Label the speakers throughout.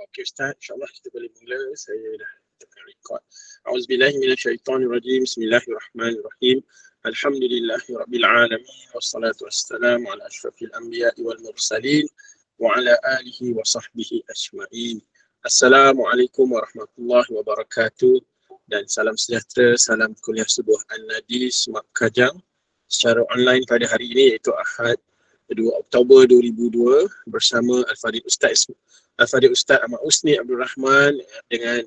Speaker 1: Okey Ustaz, insyaAllah kita boleh mula. Saya dah tekan record. A'udzubillahi minasyaitonirrajim. Bismillahirrahmanirrahim. Alhamdulillahirabbilalamin wassalatu wassalamu ala asyrafil anbiya'i wal mursalin wa ala alihi wa sahbihi ajma'in. Assalamualaikum warahmatullahi wabarakatuh dan salam sejahtera, salam kuliah subuh An-Nadis Mak Kajang secara online pada hari ini iaitu Ahad 2 Oktober 2002 bersama Al-Fadhil Ustaz Ahmad Usni Abdul Rahman dengan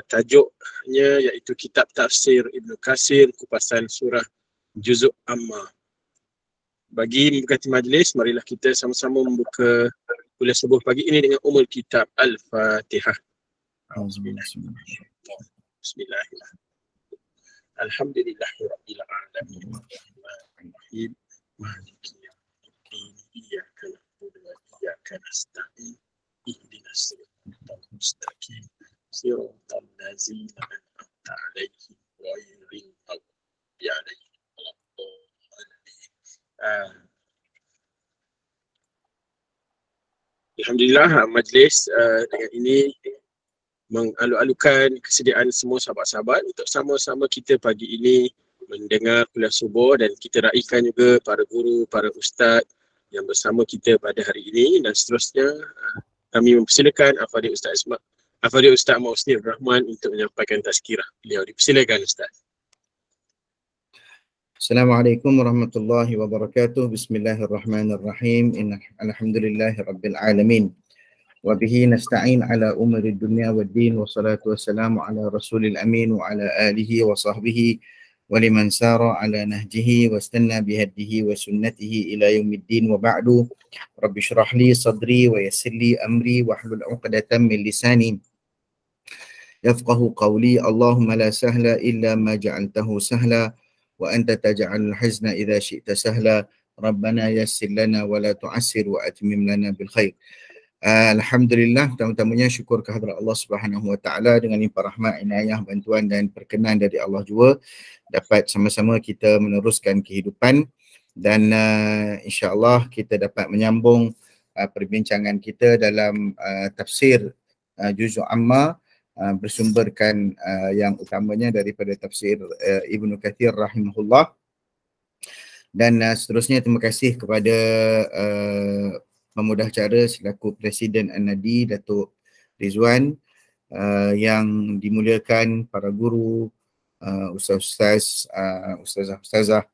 Speaker 1: tajuknya iaitu Kitab Tafsir Ibnu Katsir, kupasan surah Juzuk Amma. Bagi memberkati majlis, marilah kita sama-sama membuka kuliah subuh pagi ini dengan umul kitab Al-Fatihah. Bismillahirrahmanirrahim. Alhamdulillahirabbil alamin. Arrahmanirrahim. Maliki yaumiddin. Iyyaka na'budu wa iyyaka nasta'in. Ihdinas siratal mustaqim. Siratal ladzina an'amta 'alaihim ghairil maghdubi 'alaihim waladdallin. Alhamdulillah, majlis dengan ini mengalu-alukan kesediaan semua sahabat-sahabat untuk sama-sama kita pagi ini mendengar kuliah subuh, dan kita raikan juga para guru, para ustaz yang bersama kita pada hari ini, dan seterusnya kami mempersilakan Al-Fadhil Ustaz Ahmad Usni Abdul Rahman untuk menyampaikan tazkirah beliau. Dipersilakan Ustaz.
Speaker 2: Assalamualaikum warahmatullahi wabarakatuh. Bismillahirrahmanirrahim. Alhamdulillahi rabbil alamin. Wa bihi nasta'in ala umuri dunya waddin, wa salatu wassalamu ala rasulil amin wa ala alihi wa sahbihi wa liman sara ala nahjihi wa istanna bihadihi wa sunnatihi ila yaumiddin, wa ba'du. Rabbi syrah li sadri wa yassir li amri wa hlul 'uqdatam min lisani yafqahu qawli. Allahumma la sahla illa ma ja'altahu sahla wa anta taj'alul hazna idza syi'ta sahla. Rabbana yassir lana wa la tu'assir wa atmim lana bil khair. Alhamdulillah, pertama-tamanya syukur kehadrat Allah Subhanahu Wa Taala dengan limpah rahmat, inayah, bantuan dan perkenan dari Allah juga dapat sama-sama kita meneruskan kehidupan, dan insya-Allah kita dapat menyambung perbincangan kita dalam tafsir Juzuk Amma, bersumberkan yang utamanya daripada tafsir Ibnu Katsir rahimahullah. Dan seterusnya terima kasih kepada pemudah cara selaku Presiden An-Nadi Datuk Rizwan, yang dimuliakan para guru, ustaz-ustaz, ustazah-ustazah,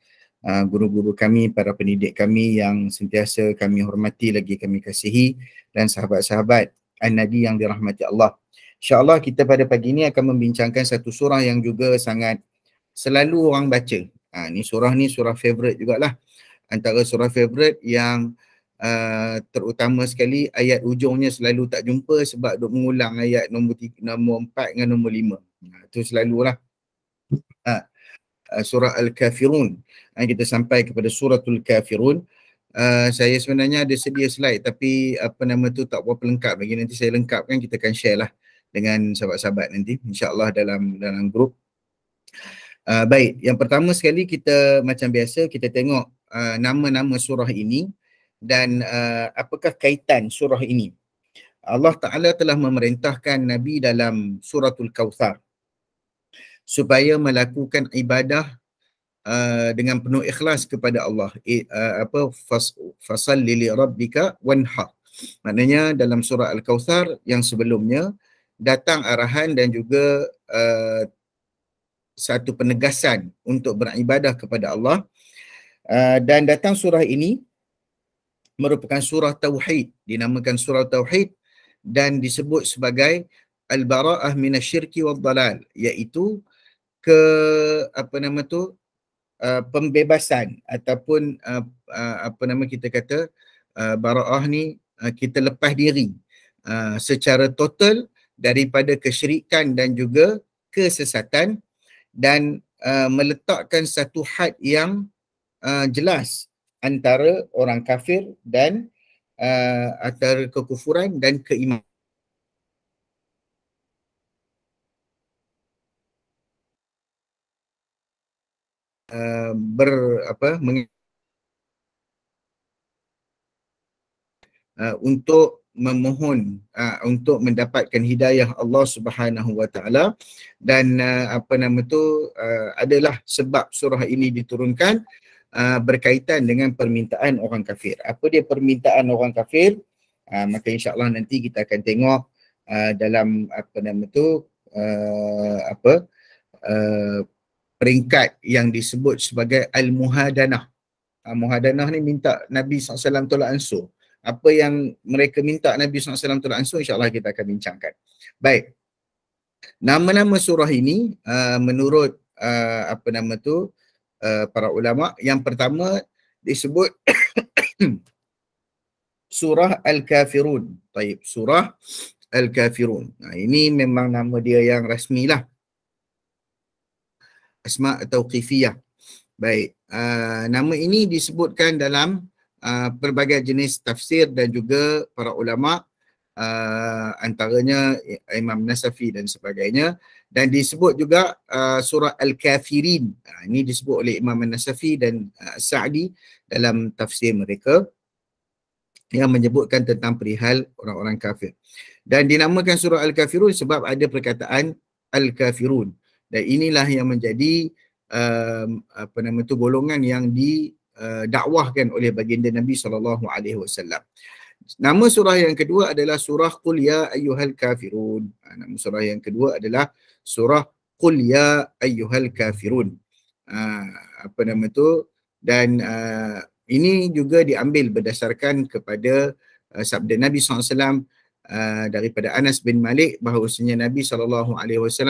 Speaker 2: guru-guru kami, para pendidik kami yang sentiasa kami hormati lagi kami kasihi, dan sahabat-sahabat An-Nadi yang dirahmati Allah. InsyaAllah kita pada pagi ini akan membincangkan satu surah yang juga sangat selalu orang baca. Ni surah favourite jugalah. Antara surah favourite yang terutama sekali ayat ujungnya selalu tak jumpa sebab duk mengulang ayat nombor 4 dengan nombor 5. Itu selalulah. Surah Al-Kafirun. Kita sampai kepada suratul Kafirun. Saya sebenarnya ada sedia slide tapi tak berapa lengkap lagi. Nanti saya lengkapkan, kita akan share lah dengan sahabat-sahabat nanti insya-Allah dalam grup. Baik, yang pertama sekali kita macam biasa kita tengok nama-nama surah ini dan apakah kaitan surah ini. Allah Ta'ala telah memerintahkan Nabi dalam suratul Kautsar supaya melakukan ibadah dengan penuh ikhlas kepada Allah. Fasalli li rabbika wanhar. Maknanya dalam surah Al-Kautsar yang sebelumnya datang arahan dan juga satu penegasan untuk beribadah kepada Allah, dan datang surah ini merupakan surah Tauhid, dinamakan surah Tauhid dan disebut sebagai Al-Bara'ah minasyirki wad-dalal, iaitu pembebasan ataupun kita kata bara'ah ni kita lepas diri secara total daripada kesyirikan dan juga kesesatan, dan meletakkan satu had yang jelas antara orang kafir dan antara kekufuran dan keimanan. Untuk memohon untuk mendapatkan hidayah Allah Subhanahu Wa Taala, dan adalah sebab surah ini diturunkan berkaitan dengan permintaan orang kafir. Apa dia permintaan orang kafir? Maka insya-Allah nanti kita akan tengok dalam peringkat yang disebut sebagai al-muhadanah. Muhadanah ni minta Nabi SAW tolak ansur. Apa yang mereka minta Nabi SAW tolak ansur, insya-Allah kita akan bincangkan. Baik. Nama-nama surah ini menurut para ulama, yang pertama disebut surah Al-Kafirun. Baik, surah Al-Kafirun. Ini memang nama dia yang rasmi lah. Asma' Tauqifiyah. Baik, nama ini disebutkan dalam pelbagai jenis tafsir dan juga para ulama, antaranya Imam Nasafi dan sebagainya, dan disebut juga surah Al-Kafirin. Ini disebut oleh Imam Nasafi dan Sa'di dalam tafsir mereka yang menyebutkan tentang perihal orang-orang kafir. Dan dinamakan surah Al-Kafirun sebab ada perkataan Al-Kafirun, dan inilah yang menjadi golongan yang didakwahkan oleh baginda Nabi SAW. Nama surah yang kedua adalah surah Qul Ya Ayyuhal Kafirun. Nama surah yang kedua adalah surah Qul Ya Ayyuhal Kafirun. Dan ini juga diambil berdasarkan kepada sabda Nabi SAW daripada Anas bin Malik, bahawasanya Nabi SAW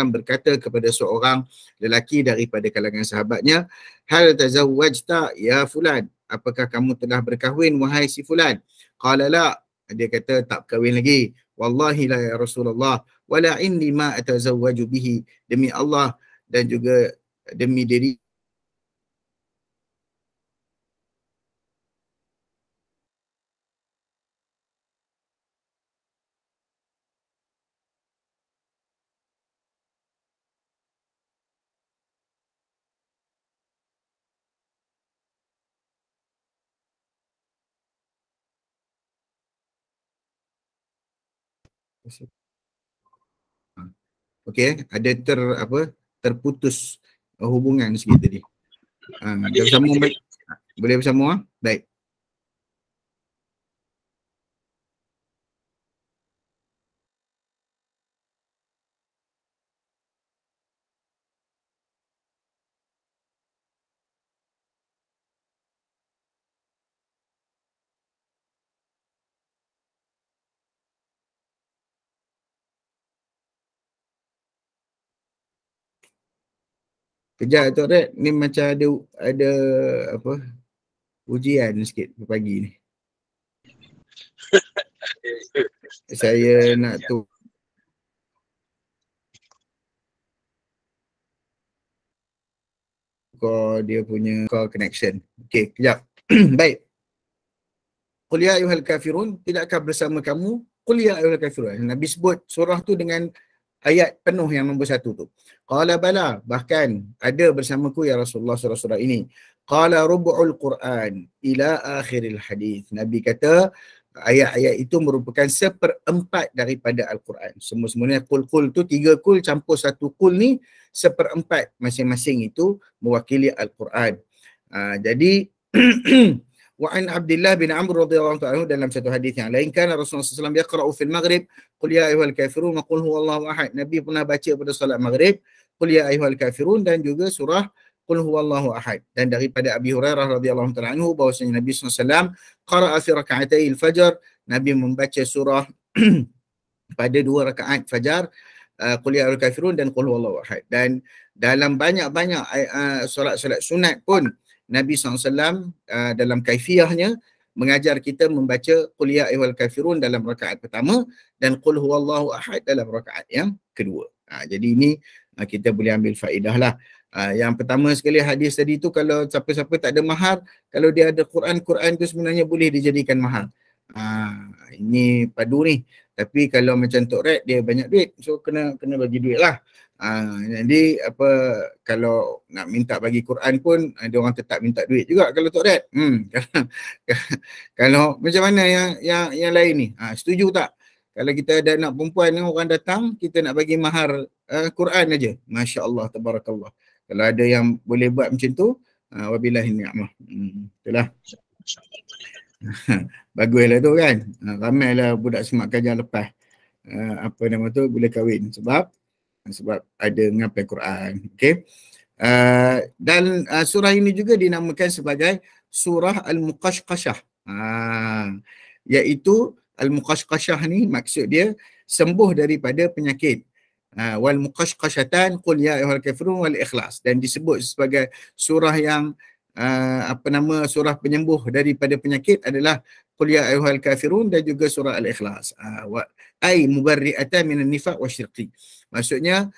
Speaker 2: berkata kepada seorang lelaki daripada kalangan sahabatnya, hal tazawwajta ya fulan, apakah kamu telah berkahwin wahai si fulan? Qala la, dia kata tak berkahwin lagi. Wallahi la ya Rasulullah, wala inni ma atazawwaju bihi, demi Allah dan juga demi diri okey, ada terputus hubungan sikit tadi. Dah bersambung baik? Boleh bersambung? Baik. Kejap Tok Red, ni macam ada ujian sikit pagi ni. Saya nak tukar dia punya call connection. Okey, kejap. Baik. Qul ya ayyuhal kafirun, tidakkah bersama kamu? Qul ya ayyuhal kafirun. Nabi sebut surah tu dengan ayat penuh yang nombor 1 tu. Qala bala, bahkan ada bersamaku ya Rasulullah surah-surah ini. Qala rubu'ul Quran ila akhiril hadis. Nabi kata ayat-ayat itu merupakan 1/4 daripada Al-Quran. Semua-semuanya kul-kul tu 3 kul campur 1 kul ni 1/4 masing-masing itu mewakili Al-Quran. Jadi wa an Abdullah bin Amr radhiyallahu anhu dalam satu hadis yang lain, kan Rasulullah SAW yaqra'u fil maghrib qul ya ayyuhal kafirun wa qul huwallahu ahad. Nabi pernah baca pada solat maghrib qul ya ayyuhal kafirun dan juga surah qul huwallahu ahad. Dan daripada Abi Hurairah radhiyallahu anhu bahwasanya Nabi SAW qara'a fi raka'atay al-fajr, Nabi membaca surah pada 2 rakaat fajar, qul ya ayyuhal kafirun dan qul huwallahu ahad. Dan dalam banyak-banyak solat-solat sunat pun Nabi SAW dalam kaifiyahnya mengajar kita membaca qul ya ayyuhal kafirun dalam rakaat pertama dan qul huwallahu ahad dalam rakaat yang kedua. Jadi ini kita boleh ambil faedah lah. Yang pertama sekali hadis tadi tu, kalau siapa-siapa tak ada mahar, kalau dia ada Quran tu sebenarnya boleh dijadikan mahar. Ini padu ni. Tapi kalau macam Tok Red dia banyak duit, so kena bagi duit lah. Jadi apa, kalau nak minta bagi Quran pun dia orang tetap minta duit juga kalau Tok Dad. Kalau macam mana yang lain ni? Setuju tak? Kalau kita ada anak perempuan ni, orang datang, kita nak bagi mahar Quran aja. Masya-Allah, tabarakallah. Kalau ada yang boleh buat macam tu, wabillahi ni'mah. Itulah. Baguslah tu kan. Ramailah budak semak kajian lepas. Apa nama tu, boleh kahwin sebab ada menghafal Quran. Okey. Dan surah ini juga dinamakan sebagai surah Al-Muqashqashah. Iaitu Al-Muqashqashah ni maksud dia sembuh daripada penyakit. Wal muqashqashatan qul ya ayyuhal kafirun wal ikhlas, dan disebut sebagai surah yang surah penyembuh daripada penyakit adalah qul ya ayyuhal kafirun dan juga surah al-ikhlas. Ai mubarri'atan minan nifaq wasyirki. Maksudnya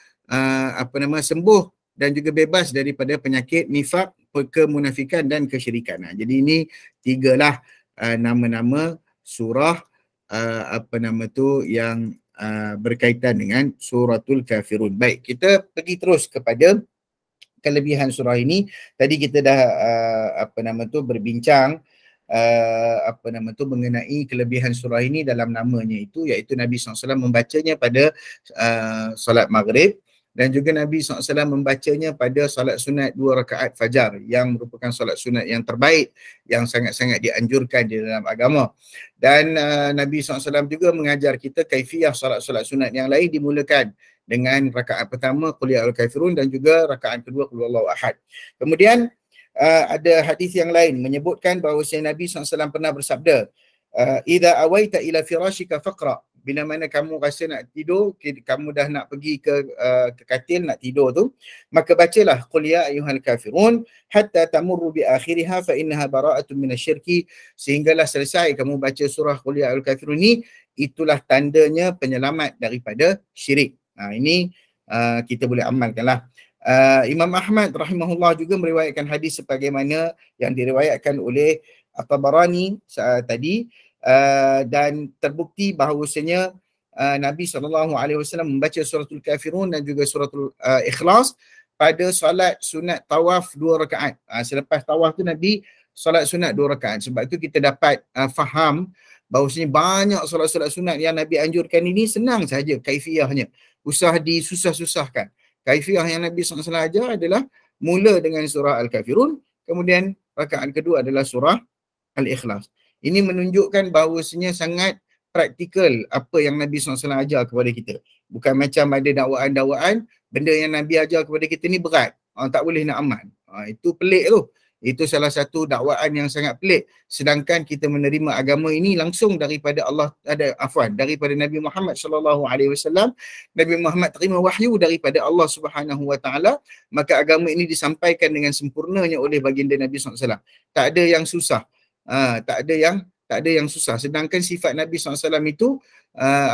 Speaker 2: sembuh dan juga bebas daripada penyakit nifak, kemunafikan dan kesyirikan. Jadi ini tigalah nama-nama surah yang berkaitan dengan suratul kafirun. Baik, kita pergi terus kepada kelebihan surah ini. Tadi kita dah berbincang mengenai kelebihan surah ini dalam namanya itu, iaitu Nabi SAW membacanya pada solat maghrib, dan juga Nabi SAW membacanya pada solat sunat 2 rakaat fajar yang merupakan solat sunat yang terbaik, yang sangat-sangat dianjurkan di dalam agama. Dan Nabi SAW juga mengajar kita kaifiyah solat-solat sunat yang lain dimulakan dengan rakaat pertama Qul ya ayyuhal kafirun dan juga rakaat kedua Qul huwallahu ahad. Kemudian ada hadis yang lain menyebutkan bahawa Nabi SAW pernah bersabda, idza awaita ila firashika faqra, bila mana kamu rasa nak tidur, kamu dah nak pergi ke katil nak tidur tu, maka bacalah Qul ya ayyuhal kafirun hatta tamurru bi akhiriha fa innaha bara'atun minasyirki, sehinggalah selesai kamu baca surah Qul ya ayyuhal kafirun ni, itulah tandanya penyelamat daripada syirik. Ini kita boleh amalkanlah. Imam Ahmad rahimahullah juga meriwayatkan hadis sebagaimana yang diriwayatkan oleh At-Tabarani tadi, dan terbukti bahawasanya Nabi SAW membaca suratul kafirun dan juga suratul ikhlas pada solat sunat tawaf 2 rakaat. Selepas tawaf tu Nabi solat sunat 2 rakaat. Sebab tu kita dapat faham bahawasanya banyak solat-solat sunat yang Nabi anjurkan ini senang saja kaifiyahnya. Usah disusah-susahkan. Kaifiyah yang Nabi SAW ajar adalah mula dengan surah Al-Kafirun, kemudian rakaat kedua adalah surah Al-Ikhlas. Ini menunjukkan bahawasanya sangat praktikal apa yang Nabi SAW ajar kepada kita. Bukan macam ada dakwaan-dakwaan, benda yang Nabi ajar kepada kita ni berat, tak boleh nak amal. Itu pelik tu. Itu salah satu dakwaan yang sangat pelik. Sedangkan kita menerima agama ini langsung daripada daripada Nabi Muhammad SAW. Nabi Muhammad terima wahyu daripada Allah Subhanahu Wa Taala, maka agama ini disampaikan dengan sempurnanya oleh baginda Nabi SAW. Tak ada yang susah. Tak ada yang susah. Sedangkan sifat Nabi SAW itu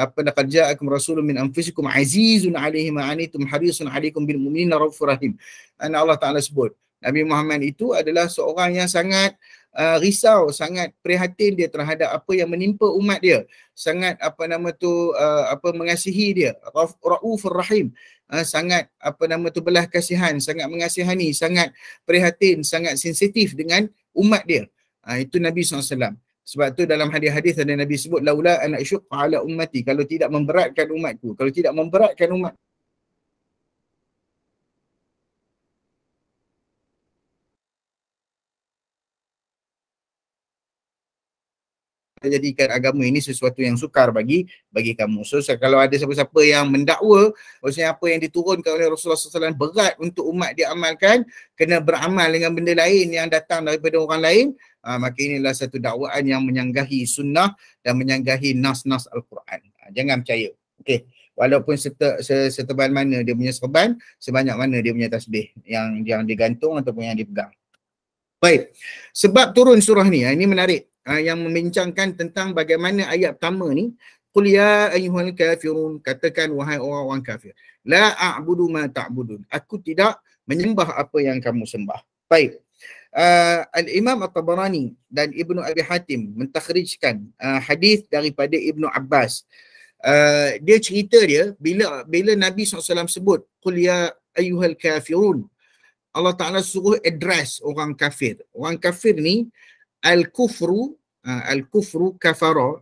Speaker 2: laqad ja'akum rasulun min anfusikum azizun 'alaihi ma 'anittum harisun 'alaikum bil mu'minina raufur rahim. Allah Taala sebut Nabi Muhammad itu adalah seorang yang sangat risau, sangat prihatin dia terhadap apa yang menimpa umat dia. Sangat mengasihi dia. Raufur rahim. Sangat belah kasihan, sangat mengasihani, sangat prihatin, sangat sensitif dengan umat dia. Itu Nabi SAW. Sebab tu dalam hadis-hadis ada Nabi sebut laula an asyqa ala ummati, kalau tidak memberatkan umatku, kalau tidak memberatkan umat jadikan agama ini sesuatu yang sukar bagi kamu. So kalau ada siapa-siapa yang mendakwa maksudnya apa yang diturunkan oleh Rasulullah SAW berat untuk umat dia amalkan, kena beramal dengan benda lain yang datang daripada orang lain, maka inilah satu dakwaan yang menyanggahi sunnah dan menyanggahi nas-nas Al-Quran. Jangan percaya. Okey. Walaupun setebal mana dia punya serban, sebanyak mana dia punya tasbih yang digantung ataupun yang dipegang. Baik. Sebab turun surah ni, ini menarik. Yang membincangkan tentang bagaimana ayat pertama ni, Qul ya ayyuhal kafirun, katakan wahai orang-orang kafir, la a'budu ma ta'budun, aku tidak menyembah apa yang kamu sembah. Baik. Al-Imam At-Tabarani dan Ibnu Abi Hatim mentakhrijkan hadis daripada Ibnu Abbas dia cerita dia bila Nabi SAW sebut qul ya ayyuhal kafirun, Allah Ta'ala suruh address orang kafir. Orang kafir ni al-kufru kafara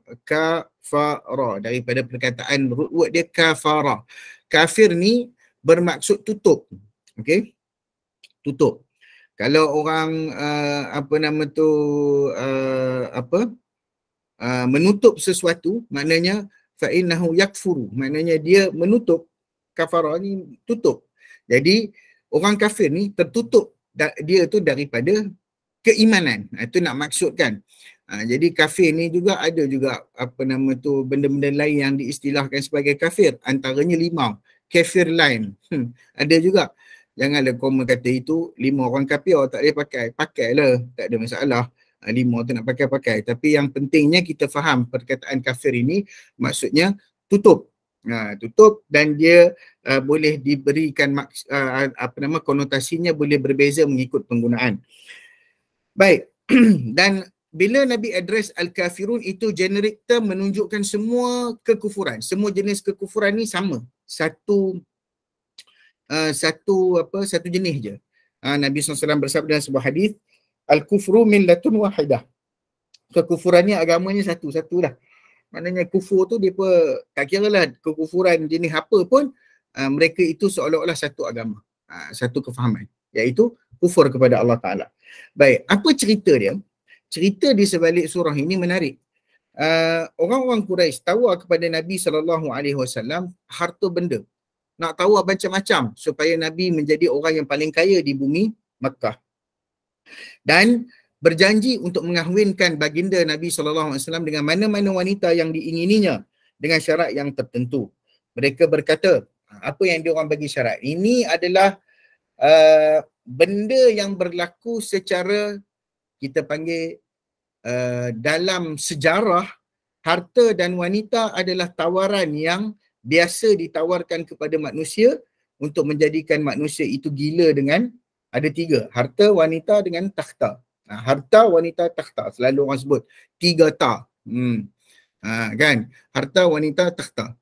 Speaker 2: daripada perkataan root word dia kafara. Kafir ni bermaksud tutup. Okey, tutup. Kalau orang menutup sesuatu, maknanya fa innahu yakfuru, maknanya dia menutup. Kafara ni tutup. Jadi orang kafir ni tertutup dia tu daripada keimanan. Itu nak maksudkan. Jadi kafir ni juga ada juga benda-benda lain yang diistilahkan sebagai kafir. Antaranya limau. Kafir lain. Ada juga. Janganlah kau kata itu 5 orang kafir tak boleh pakai. Pakailah. Tak ada masalah. 5 tu nak pakai-pakai. Tapi yang pentingnya kita faham perkataan kafir ini maksudnya tutup. Tutup dan dia boleh diberikan konotasinya boleh berbeza mengikut penggunaan. Baik. Dan bila Nabi address al-kafirun itu generic term menunjukkan semua kekufuran. Semua jenis kekufuran ni sama. Satu jenis je. Nabi SAW bersabda dalam sebuah hadis, al-kufru millatun wahidah. Kekufurannya agamanya satu lah. Maknanya kufur tu dia tak kira lah kekufuran jenis apa pun, mereka itu seolah-olah satu agama, satu kefahaman, iaitu kufur kepada Allah Ta'ala. Baik, apa cerita dia? Cerita di sebalik surah ini menarik. Orang-orang Quraisy tawar kepada Nabi SAW harta benda. Nak tawar macam-macam supaya Nabi menjadi orang yang paling kaya di bumi Makkah. Dan berjanji untuk mengahwinkan baginda Nabi SAW dengan mana-mana wanita yang diingininya dengan syarat yang tertentu. Mereka berkata, apa yang diorang bagi syarat? Ini adalah benda yang berlaku secara, kita panggil dalam sejarah, harta dan wanita adalah tawaran yang biasa ditawarkan kepada manusia untuk menjadikan manusia itu gila dengan, ada 3, harta, wanita dengan takhta. Harta, wanita, takhta. Selalu orang sebut 3 ta. Kan? Harta, wanita, takhta.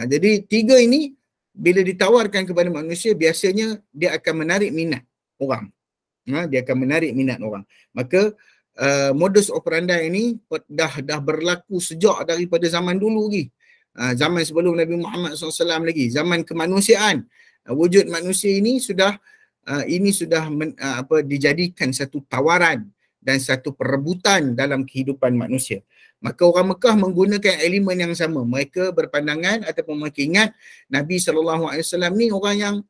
Speaker 2: Jadi 3 ini bila ditawarkan kepada manusia, biasanya dia akan menarik minat orang. Dia akan menarik minat orang. Maka modus operandi ini dah berlaku sejak daripada zaman dulu lagi. Zaman sebelum Nabi Muhammad SAW lagi. Zaman kemanusiaan. Wujud manusia ini sudah dijadikan satu tawaran dan satu perebutan dalam kehidupan manusia. Maka orang Mekah menggunakan elemen yang sama. Mereka berpandangan ataupun mereka ingat Nabi SAW ni orang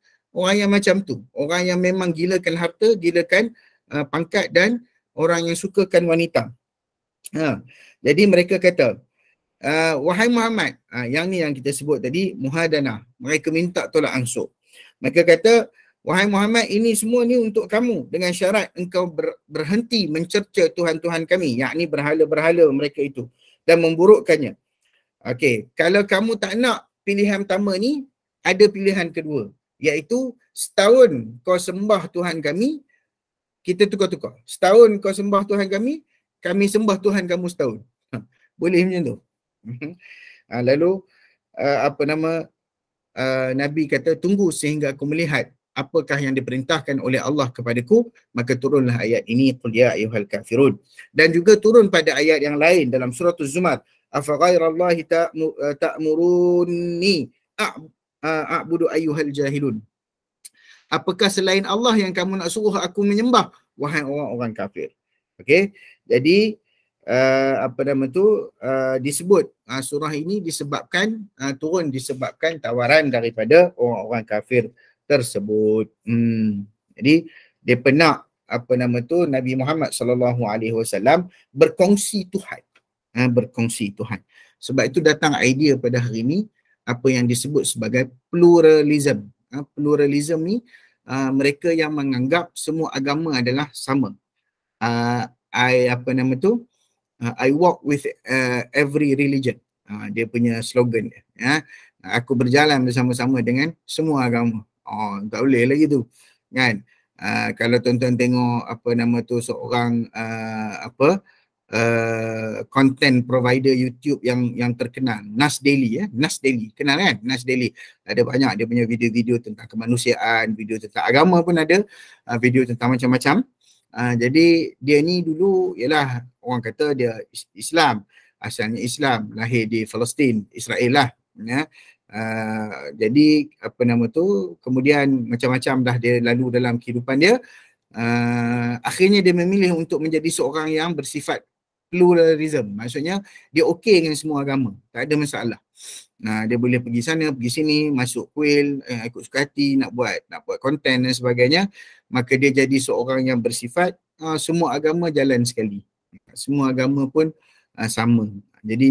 Speaker 2: yang macam tu. Orang yang memang gilakan harta, gilakan pangkat dan orang yang sukakan wanita. Jadi mereka kata, wahai Muhammad, yang ni yang kita sebut tadi, muhadanah. Mereka minta tolak ansur. Mereka kata, wahai Muhammad, ini semua ni untuk kamu dengan syarat engkau berhenti mencerca Tuhan-Tuhan kami, yakni berhala-berhala mereka itu, dan memburukkannya. Okey, kalau kamu tak nak pilihan pertama ni, ada pilihan kedua, iaitu setahun kau sembah Tuhan kami, kita tukar-tukar. Setahun kau sembah Tuhan kami sembah Tuhan kamu setahun. Boleh macam tu. Lalu Nabi kata, tunggu sehingga aku melihat apakah yang diperintahkan oleh Allah kepadaku, maka turunlah ayat ini, qul ya ayyuhal kafirun. Dan juga turun pada ayat yang lain dalam surah Az-Zumar, afa ghairallahi ta'muruni a'budu ayyuhal jahilun. Apakah selain Allah yang kamu nak suruh aku menyembah, wahai orang-orang kafir. Okey, jadi disebut surah ini turun disebabkan tawaran daripada orang-orang kafir tersebut. Jadi dia pernah Nabi Muhammad SAW berkongsi Tuhan. Berkongsi Tuhan. Sebab itu datang idea pada hari ini apa yang disebut sebagai pluralism. Pluralism ni mereka yang menganggap semua agama adalah sama. I walk with every religion. Dia punya slogan dia. Aku berjalan bersama-sama dengan semua agama. Tak boleh lagi tu. Kan? Kalau tuan-tuan tengok seorang content provider YouTube yang terkenal, Nas Daily ya, Nas Daily, kenal kan? Nas Daily. Ada banyak dia punya video-video tentang kemanusiaan, video tentang agama pun ada, video tentang macam-macam. Jadi dia ni dulu ialah orang kata dia Islam, asalnya Islam, lahir di Palestin, Israel lah ya. Jadi apa nama tu, kemudian macam-macam dah dia lalu dalam kehidupan dia. Akhirnya dia memilih untuk menjadi seorang yang bersifat pluralism, maksudnya dia okey dengan semua agama, tak ada masalah. Dia boleh pergi sana, pergi sini, masuk kuil, ikut suka hati, nak buat konten dan sebagainya. Maka dia jadi seorang yang bersifat semua agama jalan sekali, semua agama pun sama. Jadi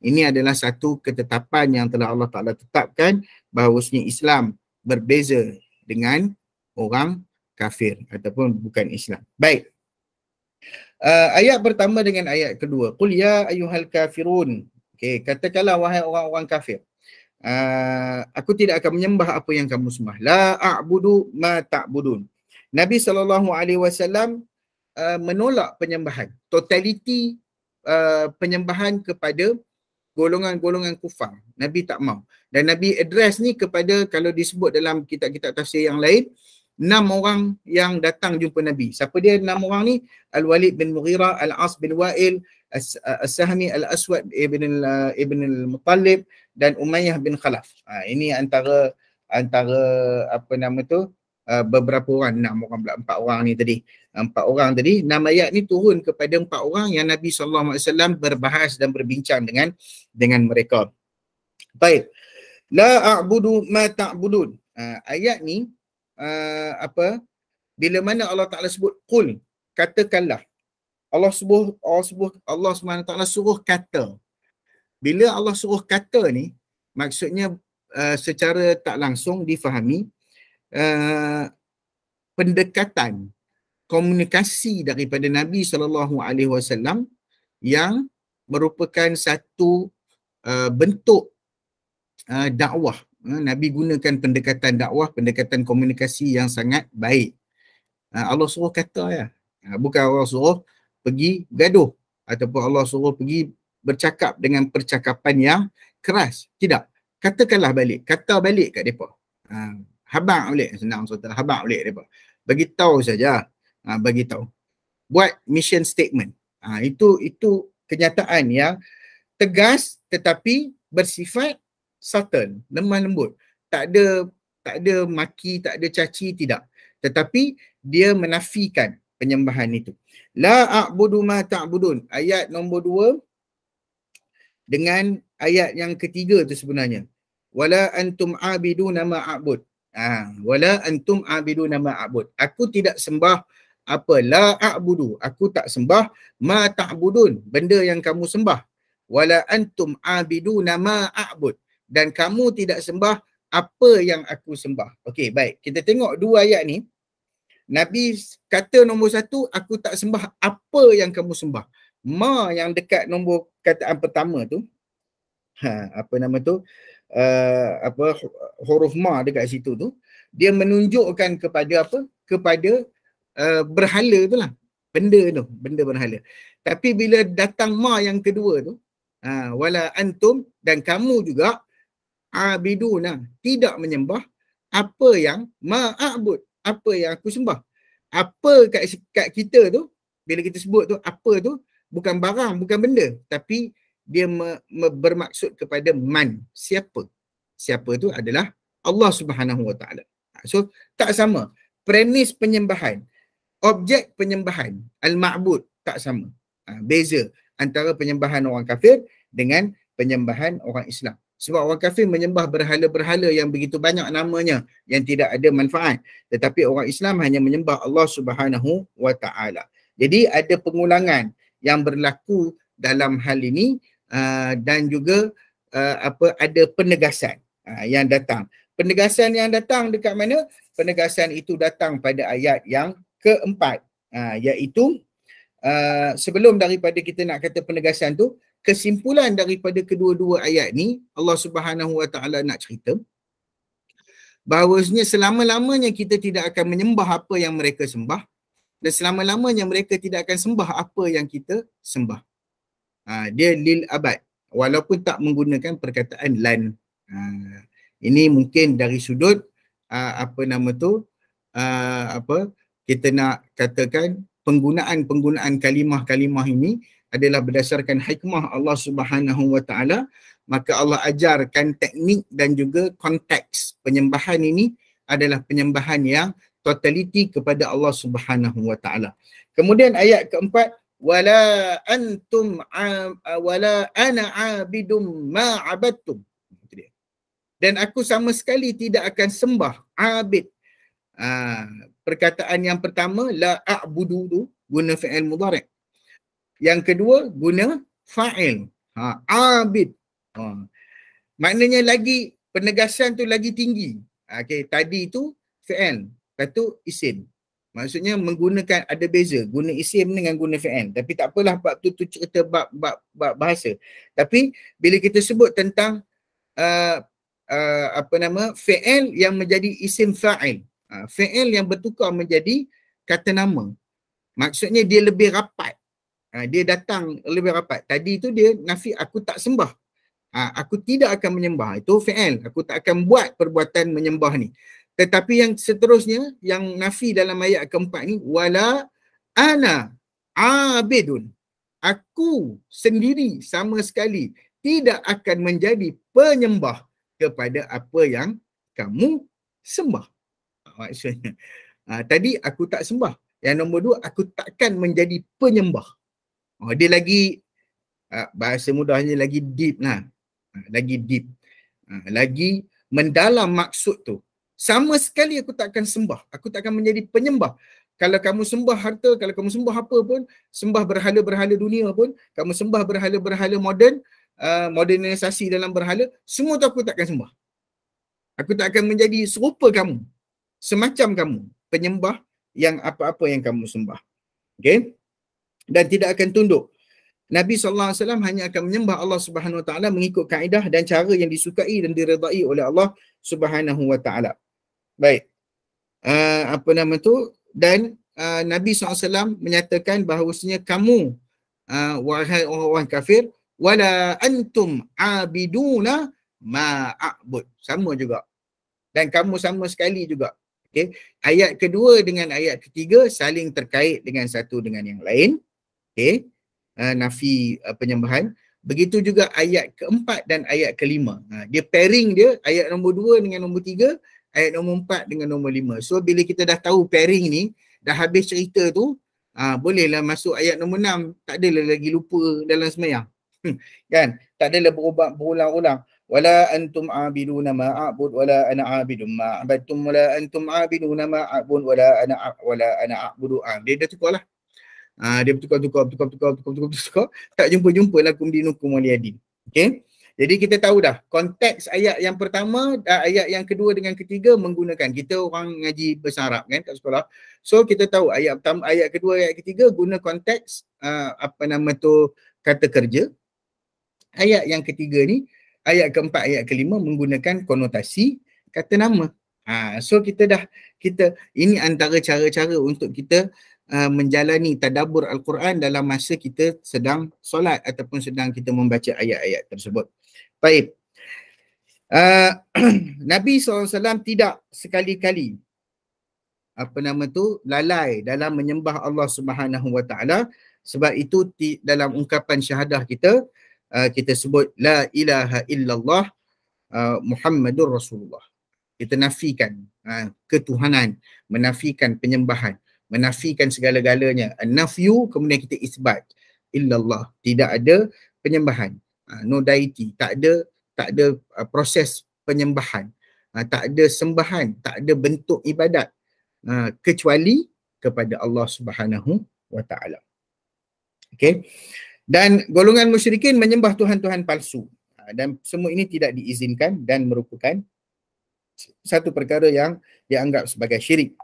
Speaker 2: ini adalah satu ketetapan yang telah Allah Ta'ala tetapkan, bahawasanya Islam berbeza dengan orang kafir ataupun bukan Islam. Baik. Ayat pertama dengan ayat kedua. Qul ya ayyuhal kafirun. Okey, katakanlah wahai orang-orang kafir. Aku tidak akan menyembah apa yang kamu sembah. La a'budu ma ta'budun. Nabi SAW menolak penyembahan. Totaliti penyembahan kepada golongan-golongan kufar. Nabi tak mau. Dan Nabi address ni kepada, kalau disebut dalam kitab-kitab tafsir yang lain, 6 orang yang datang jumpa Nabi. Siapa dia 6 orang ni? Al-Walid bin Mughirah, Al-As bin Wa'il, As-Sahmi, Al-Aswad ibn al-Muttalib dan Umayyah bin Khalaf. Ini antara apa nama tu, beberapa orang, 6 orang pula, 4 orang ni tadi. 4 orang tadi, 6 ayat ni turun kepada 4 orang yang Nabi SAW berbahas dan berbincang dengan mereka. Baik. La a'budu ma ta'budun. Ayat ni bila mana Allah Ta'ala sebut qul, katakanlah. Allah SWT suruh kata. Bila Allah suruh kata ni, maksudnya secara tak langsung difahami pendekatan komunikasi daripada Nabi SAW yang merupakan satu bentuk dakwah. Nabi gunakan pendekatan dakwah, pendekatan komunikasi yang sangat baik. Allah suruh kata ya. Bukan Allah suruh pergi gaduh ataupun Allah suruh pergi bercakap dengan percakapan yang keras. Tidak. Katakanlah balik. Kata balik kat mereka. Habaq balik. Senang kata. Habaq balik mereka. Bagi tahu saja. Bagi tahu. Buat mission statement. Itu kenyataan yang tegas tetapi bersifat subtle, lemah lembut. Tak ada maki, tak ada caci, tidak. Tetapi dia menafikan penyembahan itu. La a'budu ma ta'budun. Ayat nombor 2 dengan ayat yang ketiga tu sebenarnya. Wala antum abiduna ma a'bud. Wala antum abiduna ma a'bud. Aku tidak sembah apa? La a'budu. Aku tak sembah ma ta'budun. Benda yang kamu sembah. Wala antum abiduna ma a'bud. Dan kamu tidak sembah apa yang aku sembah. Okey, baik. Kita tengok 2 ayat ni. Nabi kata nombor 1, aku tak sembah apa yang kamu sembah. Ma yang dekat nombor kataan pertama tu, apa nama tu, huruf ma dekat situ tu, dia menunjukkan kepada apa? Kepada berhala tu lah. Benda berhala. Tapi bila datang ma yang kedua tu, wala antum, dan kamu juga abiduna, tidak menyembah apa yang ma'abud, apa yang aku sembah. Apa kat kita tu, bila kita sebut tu, apa tu bukan barang, bukan benda, tapi dia bermaksud kepada man, siapa. Siapa tu adalah Allah Subhanahu Wa Taala. So tak sama. Premis penyembahan, objek penyembahan, al-ma'bud tak sama. Beza antara penyembahan orang kafir dengan penyembahan orang Islam. Sebab orang kafir menyembah berhala-berhala yang begitu banyak namanya yang tidak ada manfaat. Tetapi orang Islam hanya menyembah Allah Subhanahu Wa Taala. Jadi ada pengulangan yang berlaku dalam hal ini dan juga ada penegasan yang datang. Penegasan yang datang dekat mana? Penegasan itu datang pada ayat yang keempat, iaitu sebelum daripada kita nak kata penegasan tu, kesimpulan daripada kedua-dua ayat ni, Allah Subhanahu Wa Taala nak cerita bahawasanya selama-lamanya kita tidak akan menyembah apa yang mereka sembah, dan selama-lamanya mereka tidak akan sembah apa yang kita sembah. Dia lil abad walaupun tak menggunakan perkataan lan. Ini mungkin dari sudut kita nak katakan penggunaan kalimah-kalimah ini adalah berdasarkan hikmah Allah Subhanahu wa taala, maka Allah ajarkan teknik dan juga konteks penyembahan ini adalah penyembahan yang totaliti kepada Allah Subhanahu wa taala. Kemudian ayat keempat, wala ana abidum ma abadtum. Dan aku sama sekali tidak akan sembah abid. Perkataan yang pertama la a'budu tu guna fi'il mudhari'. Yang kedua guna fa'il. Abid. Maknanya lagi penegasan tu lagi tinggi. Okey, tadi tu fi'il, lepas tu isim. Maksudnya menggunakan ada beza guna isim dengan guna fi'il. Tapi tak apalah, bab tu cerita bab bahasa. Tapi bila kita sebut tentang fi'il yang menjadi isim fa'il, fi'il yang bertukar menjadi kata nama, maksudnya dia lebih rapat. Dia datang lebih rapat. Tadi tu dia nafi, aku tak sembah, aku tidak akan menyembah, itu fi'il, aku tak akan buat perbuatan menyembah ni. Tetapi yang seterusnya, yang nafi dalam ayat keempat ni, wala ana abidun, aku sendiri sama sekali tidak akan menjadi penyembah kepada apa yang kamu sembah. Maksudnya tadi aku tak sembah, yang nombor dua, aku takkan menjadi penyembah. Dia lagi bahasa mudahnya lagi deep lah. Lagi deep, lagi mendalam maksud tu. Sama sekali aku tak akan sembah, aku tak akan menjadi penyembah. Kalau kamu sembah harta, kalau kamu sembah apa pun, sembah berhala-berhala dunia pun, kamu sembah berhala-berhala moden, modernisasi dalam berhala, semua tu aku tak akan sembah. Aku tak akan menjadi serupa kamu, semacam kamu, penyembah yang apa-apa yang kamu sembah. Okay? Dan tidak akan tunduk. Nabi SAW hanya akan menyembah Allah Subhanahu Wa Taala mengikut kaedah dan cara yang disukai dan diredai oleh Allah Subhanahu Wa Taala. Baik. Dan Nabi SAW menyatakan bahawasanya kamu wahai orang kafir, wala antum abiduna ma a'bud. Sama juga. Dan kamu sama sekali juga. Okay. Ayat kedua dengan ayat ketiga saling terkait dengan satu dengan yang lain. Okay. Nafi penyembahan. Begitu juga ayat keempat dan ayat kelima. Dia pairing dia, ayat nombor 2 dengan nombor 3, ayat nombor 4 dengan nombor 5. So bila kita dah tahu pairing ni, dah habis cerita tu, bolehlah masuk ayat nombor 6. Tak adalah lagi lupa dalam sembahyang. Kan? Tak adalah berulang-ulang. Wala antum abiduna ma a'bud wala ana abidum ma abadtum wala antum abiduna ma a'bud wala ana a'budu. Dia dah tukar lah. Dia bertukar. Tak jumpa lakum dinukum waliyadin. Okay. Jadi kita tahu dah konteks ayat yang pertama, ayat yang kedua dengan ketiga menggunakan, kita orang ngaji bahasa Arab kan kat sekolah. So kita tahu ayat pertama, ayat kedua, ayat ketiga guna konteks kata kerja. Ayat yang ketiga ni, ayat keempat, ayat kelima menggunakan konotasi kata nama. So kita ini antara cara-cara untuk kita menjalani tadabbur Al-Quran dalam masa kita sedang solat ataupun sedang kita membaca ayat-ayat tersebut. Baik. Nabi SAW tidak sekali-kali lalai dalam menyembah Allah Subhanahu Wa Taala. Sebab itu dalam ungkapan syahadah kita, kita sebut la ilaha illallah Muhammadur Rasulullah. Kita nafikan ketuhanan, menafikan penyembahan, menafikan segala-galanya. Nafyu, kemudian kita isbat. Illallah, tidak ada penyembahan. No deity, tak ada proses penyembahan. Tak ada sembahan, tak ada bentuk ibadat kecuali kepada Allah Subhanahu Wa Taala. Okay. Dan golongan musyrikin menyembah tuhan-tuhan palsu. Dan semua ini tidak diizinkan dan merupakan satu perkara yang dianggap sebagai syirik.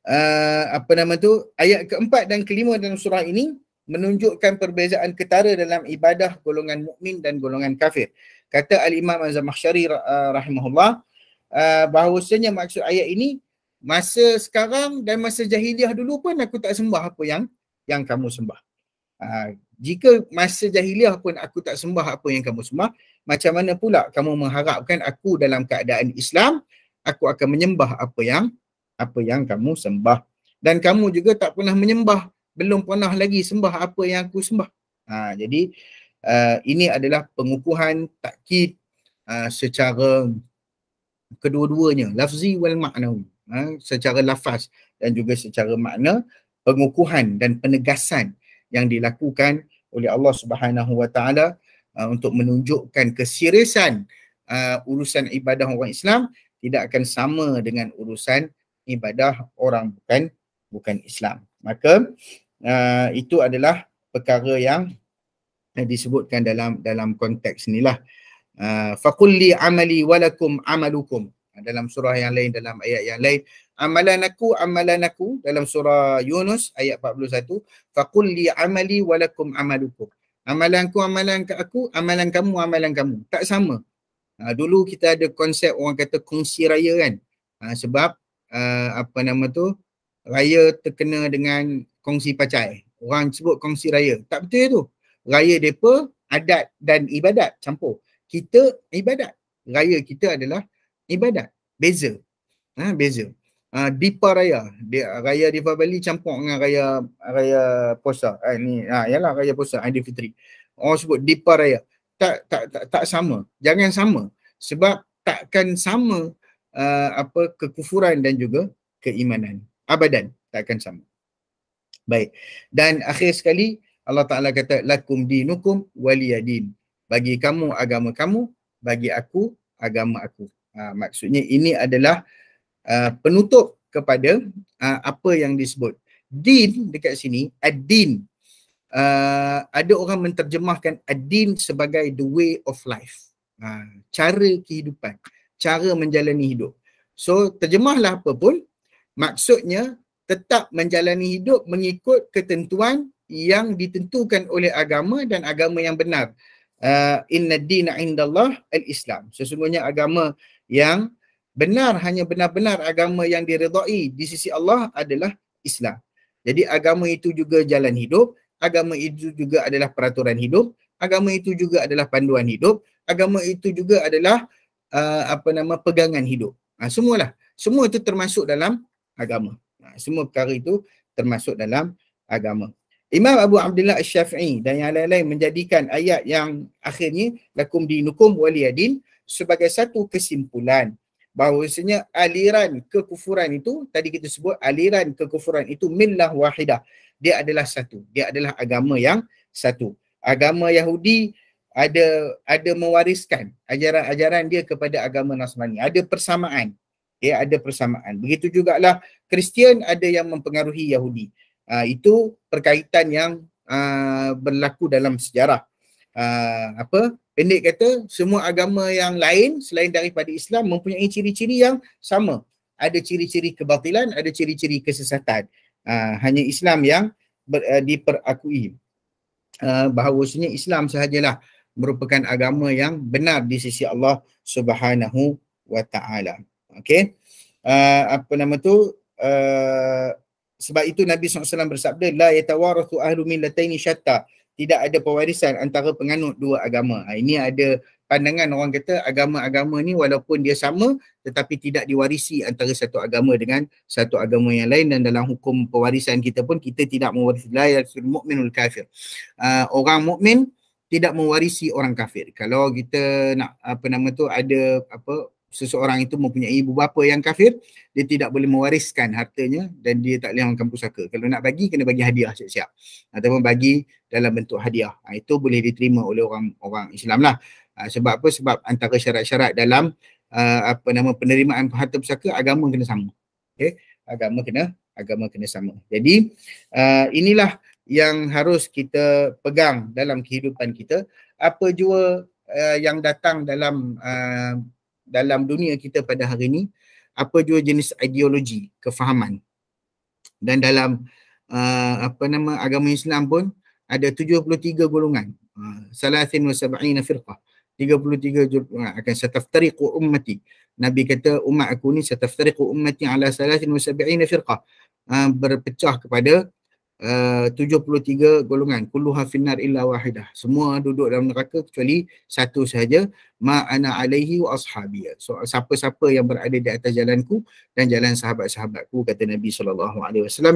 Speaker 2: Ayat keempat dan kelima dalam surah ini menunjukkan perbezaan ketara dalam ibadah golongan mukmin dan golongan kafir. Kata Al-Imam Az-Zamakhsyari rahimahullah, bahawasanya maksud ayat ini Masa sekarang dan masa jahiliah dulu pun aku tak sembah apa yang kamu sembah. Jika masa jahiliah pun aku tak sembah apa yang kamu sembah, macam mana pula kamu mengharapkan aku dalam keadaan Islam, aku akan menyembah apa yang kamu sembah. Dan kamu juga tak pernah menyembah, belum pernah lagi sembah apa yang aku sembah. Jadi ini adalah pengukuhan takkid secara kedua-duanya, lafzi wal ma'nawi, secara lafaz dan juga secara makna, pengukuhan dan penegasan yang dilakukan oleh Allah Subhanahu Wa Taala untuk menunjukkan keseriusan urusan ibadah orang Islam tidak akan sama dengan urusan ibadah orang bukan Islam. Maka itu adalah perkara yang disebutkan dalam konteks inilah. Faqul li amali walakum amalukum. Dalam surah yang lain, dalam ayat yang lain, amalan aku dalam surah Yunus ayat 41, faqul li amali walakum amalukum. Amalanku amalan aku, amalan kamu. Tak sama. Dulu kita ada konsep orang kata kongsi raya kan. Sebab raya terkena dengan kongsi pacai. Orang sebut kongsi raya. Tak betul tu. Raya depa adat dan ibadat campur. Kita ibadat. Raya kita adalah ibadat. Beza. Beza. Dipa Raya. Raya Deepavali campur dengan raya puasa. Yalah raya puasa Aidilfitri. Orang sebut Dipa Raya. Tak sama. Jangan sama. Sebab takkan sama kekufuran dan juga keimanan. Abadan takkan sama. Baik. Dan akhir sekali Allah Ta'ala kata lakum dinukum waliyadin. Bagi kamu agama kamu, bagi aku agama aku. Maksudnya ini adalah penutup kepada apa yang disebut. Din dekat sini, ad-din. Ada orang menterjemahkan ad-din sebagai the way of life. Cara kehidupan, cara menjalani hidup. So terjemahlah apa pun, maksudnya tetap menjalani hidup mengikut ketentuan yang ditentukan oleh agama dan agama yang benar. Inna dina indallah al-Islam. Sesungguhnya agama yang benar, hanya benar-benar agama yang diredai di sisi Allah adalah Islam. Jadi agama itu juga jalan hidup, agama itu juga adalah peraturan hidup, agama itu juga adalah panduan hidup, agama itu juga adalah pegangan hidup. Semua itu termasuk dalam agama. Semua perkara itu termasuk dalam agama. Imam Abu Abdullah Asy-Syafi'i dan yang lain-lain menjadikan ayat yang akhirnya lakum dinukum waliyadin sebagai satu kesimpulan bahawasanya aliran kekufuran itu, tadi kita sebut aliran kekufuran itu millah wahidah. Dia adalah satu. Dia adalah agama yang satu. Agama Yahudi ada mewariskan ajaran-ajaran dia kepada agama Nasrani. Ada persamaan. Ada persamaan. Begitu jugalah Kristian ada yang mempengaruhi Yahudi. Itu perkaitan yang berlaku dalam sejarah. Pendek kata, semua agama yang lain selain daripada Islam mempunyai ciri-ciri yang sama. Ada ciri-ciri kebatilan, ada ciri-ciri kesesatan. Hanya Islam yang diperakui. Bahawasanya Islam sahajalah merupakan agama yang benar di sisi Allah Subhanahu wa Ta'ala. Okey. Sebab itu Nabi SAW bersabda, la yatawarathu ahlu millataini syatta. Tidak ada pewarisan antara penganut dua agama. Ini ada pandangan orang kata agama-agama ni walaupun dia sama tetapi tidak diwarisi antara satu agama dengan satu agama yang lain, dan dalam hukum pewarisan kita pun kita tidak mewarisi la yasul mu'minul kafir. Orang mukmin tidak mewarisi orang kafir. Kalau kita nak ada seseorang itu mempunyai ibu bapa yang kafir, dia tidak boleh mewariskan hartanya dan dia tak boleh makan pusaka. Kalau nak bagi, kena bagi hadiah siap-siap. Ataupun bagi dalam bentuk hadiah. Itu boleh diterima oleh orang Islam lah. Sebab apa? Sebab antara syarat-syarat dalam penerimaan harta pusaka, agama kena sama. Okay? Agama kena sama. Jadi inilah yang harus kita pegang dalam kehidupan kita. Apa jua yang datang dalam dunia kita pada hari ini, apa jua jenis ideologi, kefahaman. Dan dalam agama Islam pun ada 73 golongan. 73 firqah. 33 akan sataftariqu ummati. Nabi kata umat aku ni sataftariqu ummati ala 73 firqah. Berpecah kepada 73 golongan, kulluha finnar illa wahidah, semua duduk dalam neraka kecuali satu sahaja, ma ana alaihi wa ashabi. So siapa-siapa yang berada di atas jalanku dan jalan sahabat-sahabatku, kata Nabi SAW,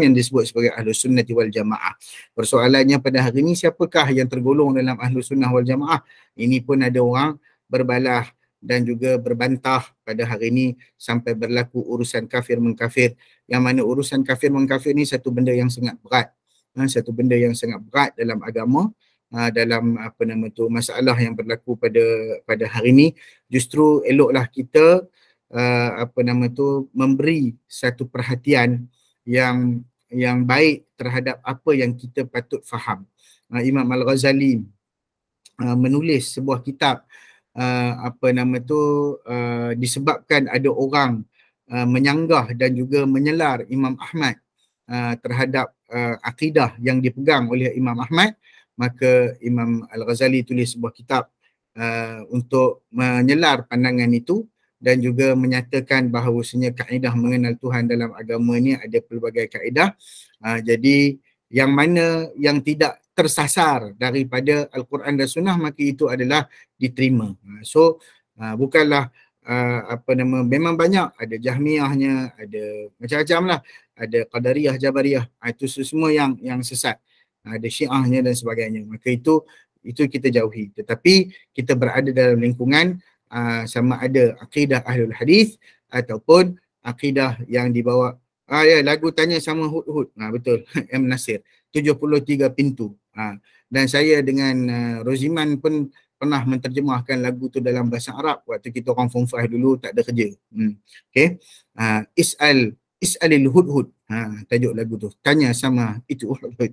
Speaker 2: yang disebut sebagai Ahlus Sunnah wal Jamaah. Persoalannya pada hari ini, siapakah yang tergolong dalam Ahlus Sunnah wal Jamaah? Ini pun ada orang berbalah dan juga berbantah pada hari ini sampai berlaku urusan kafir mengkafir, yang mana urusan kafir mengkafir ni satu benda yang sangat berat, satu benda yang sangat berat dalam agama, dalam masalah yang berlaku pada hari ini. Justru eloklah kita memberi satu perhatian yang baik terhadap apa yang kita patut faham. Imam Al-Ghazali menulis sebuah kitab, disebabkan ada orang menyanggah dan juga menyelar Imam Ahmad terhadap akidah yang dipegang oleh Imam Ahmad, maka Imam Al-Ghazali tulis sebuah kitab untuk menyelar pandangan itu dan juga menyatakan bahawasanya kaedah mengenal Tuhan dalam agama ni ada pelbagai kaedah. Jadi yang mana yang tidak tersasar daripada Al-Quran dan Sunnah, maka itu adalah diterima. So bukanlah memang banyak, ada Jahmiyahnya, ada macam-macam lah, ada Qadariyah, Jabariyah, itu semua yang sesat, ada Syiahnya dan sebagainya. Maka itu kita jauhi, tetapi kita berada dalam lingkungan sama ada akidah Ahlul Hadis ataupun akidah yang dibawa lagu Tanya Sama Hud-Hud, betul, M. Nasir, 73 pintu. Dan saya dengan Roziman pun pernah menterjemahkan lagu tu dalam bahasa Arab waktu kita orang form 5 dulu tak ada kerja. Okay. Is'alil Hud-Hud, tajuk lagu tu, tanya sama itu Hud-Hud.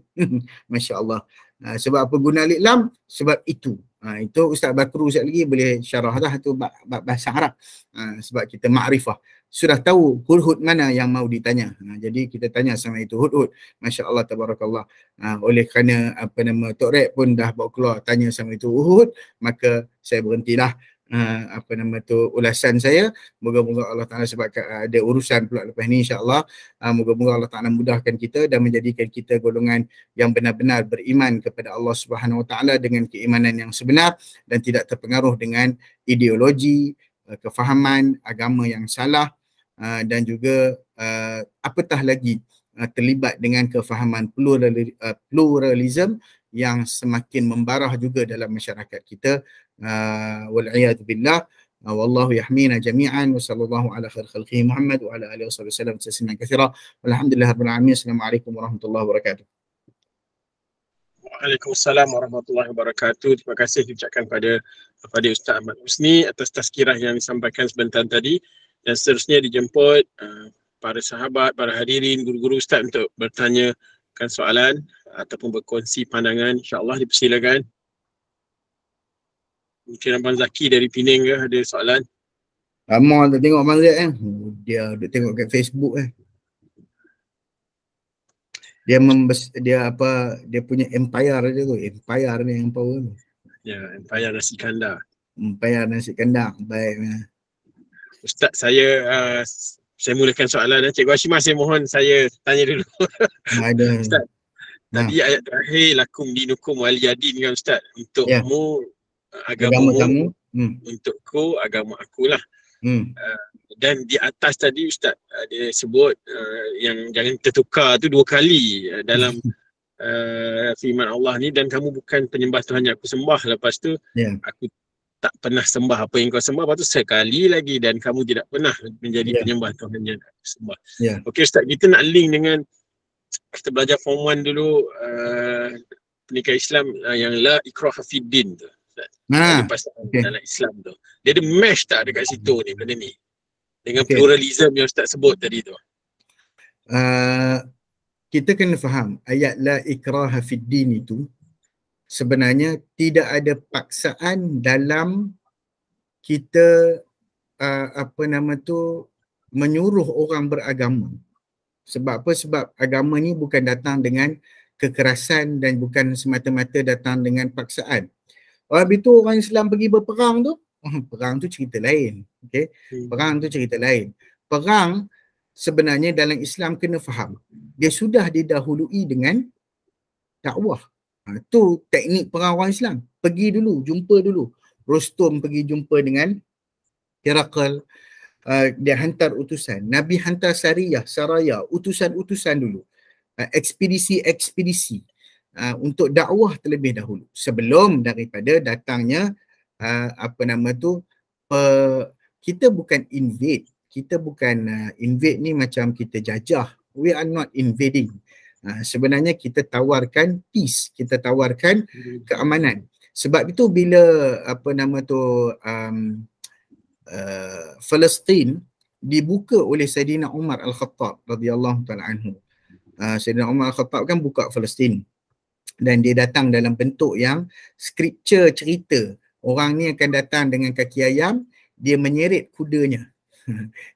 Speaker 2: Masya Allah. Sebab apa guna alif lam? Sebab itu. Itu Ustaz Bakru sekali lagi boleh syarah dah tu bahasa Arab. Sebab kita makrifah, sudah tahu Hud-Hud mana yang mau ditanya. Jadi kita tanya sama itu Hud-Hud. Masya Allah, tabarakallah. Oleh kerana Tok Rek pun dah bawa keluar tanya sama itu Hud, maka saya berhentilah ulasan saya. Moga-moga Allah Ta'ala, sebab ada urusan pula lepas ni insya-Allah, moga-moga Allah Ta'ala mudahkan kita dan menjadikan kita golongan yang benar-benar beriman kepada Allah Subhanahu Wa Ta'ala dengan keimanan yang sebenar dan tidak terpengaruh dengan ideologi, kefahaman agama yang salah, dan juga apatah lagi terlibat dengan kefahaman pluralism yang semakin membarah juga dalam masyarakat kita. Wal'iyadu billah. Wallahu yahmina jami'an wa sallallahu ala khair khalqihi Muhammad wa ala alihi wa sallam tasliman katsira. Walhamdulillah rabbil alamin. Assalamualaikum warahmatullahi wabarakatuh.
Speaker 1: Waalaikumsalam warahmatullahi wabarakatuh. Terima kasih diucapkan pada Ustaz Ahmad Husni atas tazkirah yang disampaikan sebentar tadi, dan seterusnya dijemput para sahabat, para hadirin, guru-guru Ustaz untuk bertanyakan soalan ataupun berkongsi pandangan. InsyaAllah dipersilakan. Mungkin Abang Zaki dari Penang ke ada soalan?
Speaker 2: Lama tak tengok Abang Zaki kan? Dia duk tengok kat Facebook kan. Dia punya empire dia tu. Empire ni yang power tu.
Speaker 1: Ya, empire nasi kandar.
Speaker 2: Empire nasi kandar. Baik.
Speaker 1: Ustaz, saya mulakan soalan. Cikgu Hashimah, saya mohon saya tanya dulu.
Speaker 2: Ada.
Speaker 1: Ustaz, tadi ayat terakhir, lakum dinukum waliyadin kan Ustaz? Untukmu agamamu, untukku agama akulah. Dan di atas tadi Ustaz dia sebut yang jangan tertukar tu 2 kali dalam firman Allah ni, dan kamu bukan penyembah Tuhan yang aku sembah. Lepas tu aku tak pernah sembah apa yang kau sembah. Lepas tu sekali lagi, dan kamu tidak pernah menjadi penyembah Tuhan yang aku sembah. Okey Ustaz, kita nak link dengan kita belajar form 1 dulu, pendidikan Islam yang la ikraha fid din tu. Dalam Islam tu dia ada mesh tak dekat situ ni, benda ni dengan pluralism yang Ustaz sebut tadi tu?
Speaker 2: Kita kena faham ayat la ikraha fid din itu sebenarnya tidak ada paksaan dalam kita menyuruh orang beragama. Sebab apa? Sebab agama ni bukan datang dengan kekerasan dan bukan semata-mata datang dengan paksaan. Habis tu orang Islam pergi berperang tu, perang tu cerita lain. Okay? Perang tu cerita lain. Perang sebenarnya dalam Islam kena faham. Dia sudah didahului dengan dakwah. Tu teknik perang orang Islam. Pergi dulu, jumpa dulu. Rostom pergi jumpa dengan Herakl. Dia hantar utusan. Nabi hantar saraya, utusan-utusan dulu. Ekspedisi-ekspedisi untuk dakwah terlebih dahulu. Sebelum daripada datangnya kita bukan invade. Kita bukan invade ni macam kita jajah. We are not invading. Sebenarnya kita tawarkan peace, kita tawarkan keamanan. Sebab itu bila Palestin dibuka oleh Saidina Umar Al-Khattab radhiyallahu taala anhu. Saidina Umar Al-Khattab kan buka Palestin dan dia datang dalam bentuk yang scripture cerita. Orang ni akan datang dengan kaki ayam, dia menyeret kudanya.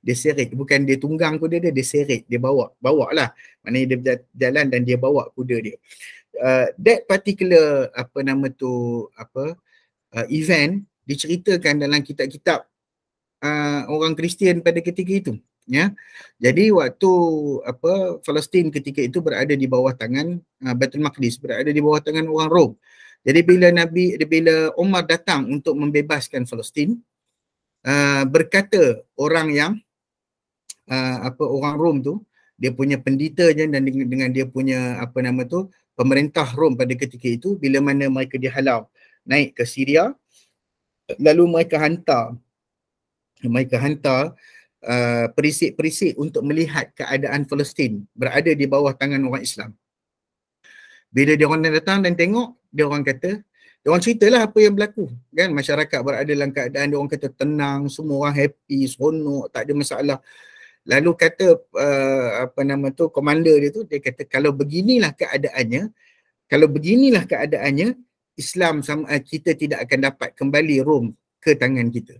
Speaker 2: Dia seret, bukan dia tunggang kuda dia, dia seret, dia bawa lah. Maknanya dia jalan dan dia bawa kuda dia. That particular event diceritakan dalam kitab-kitab orang Kristian pada ketika itu. Ya, jadi waktu Palestin ketika itu berada di bawah tangan Baitul Maqdis, berada di bawah tangan orang Rom. Jadi bila Umar datang untuk membebaskan Palestin, berkata orang yang orang Rom tu, dia punya pendetanya dan dengan dia punya pemerintah Rom pada ketika itu, bila mana mereka dihalau naik ke Syria, lalu mereka hantar perisik-perisik untuk melihat keadaan Palestin berada di bawah tangan orang Islam. Bila dia orang datang dan tengok, dia orang kata, dia orang ceritalah apa yang berlaku, kan? Masyarakat berada dalam keadaan, dia orang kata tenang, semua orang happy, seronok, tak ada masalah. Lalu kata komander dia tu, dia kata kalau beginilah keadaannya, Islam kita tidak akan dapat kembali Rom ke tangan kita.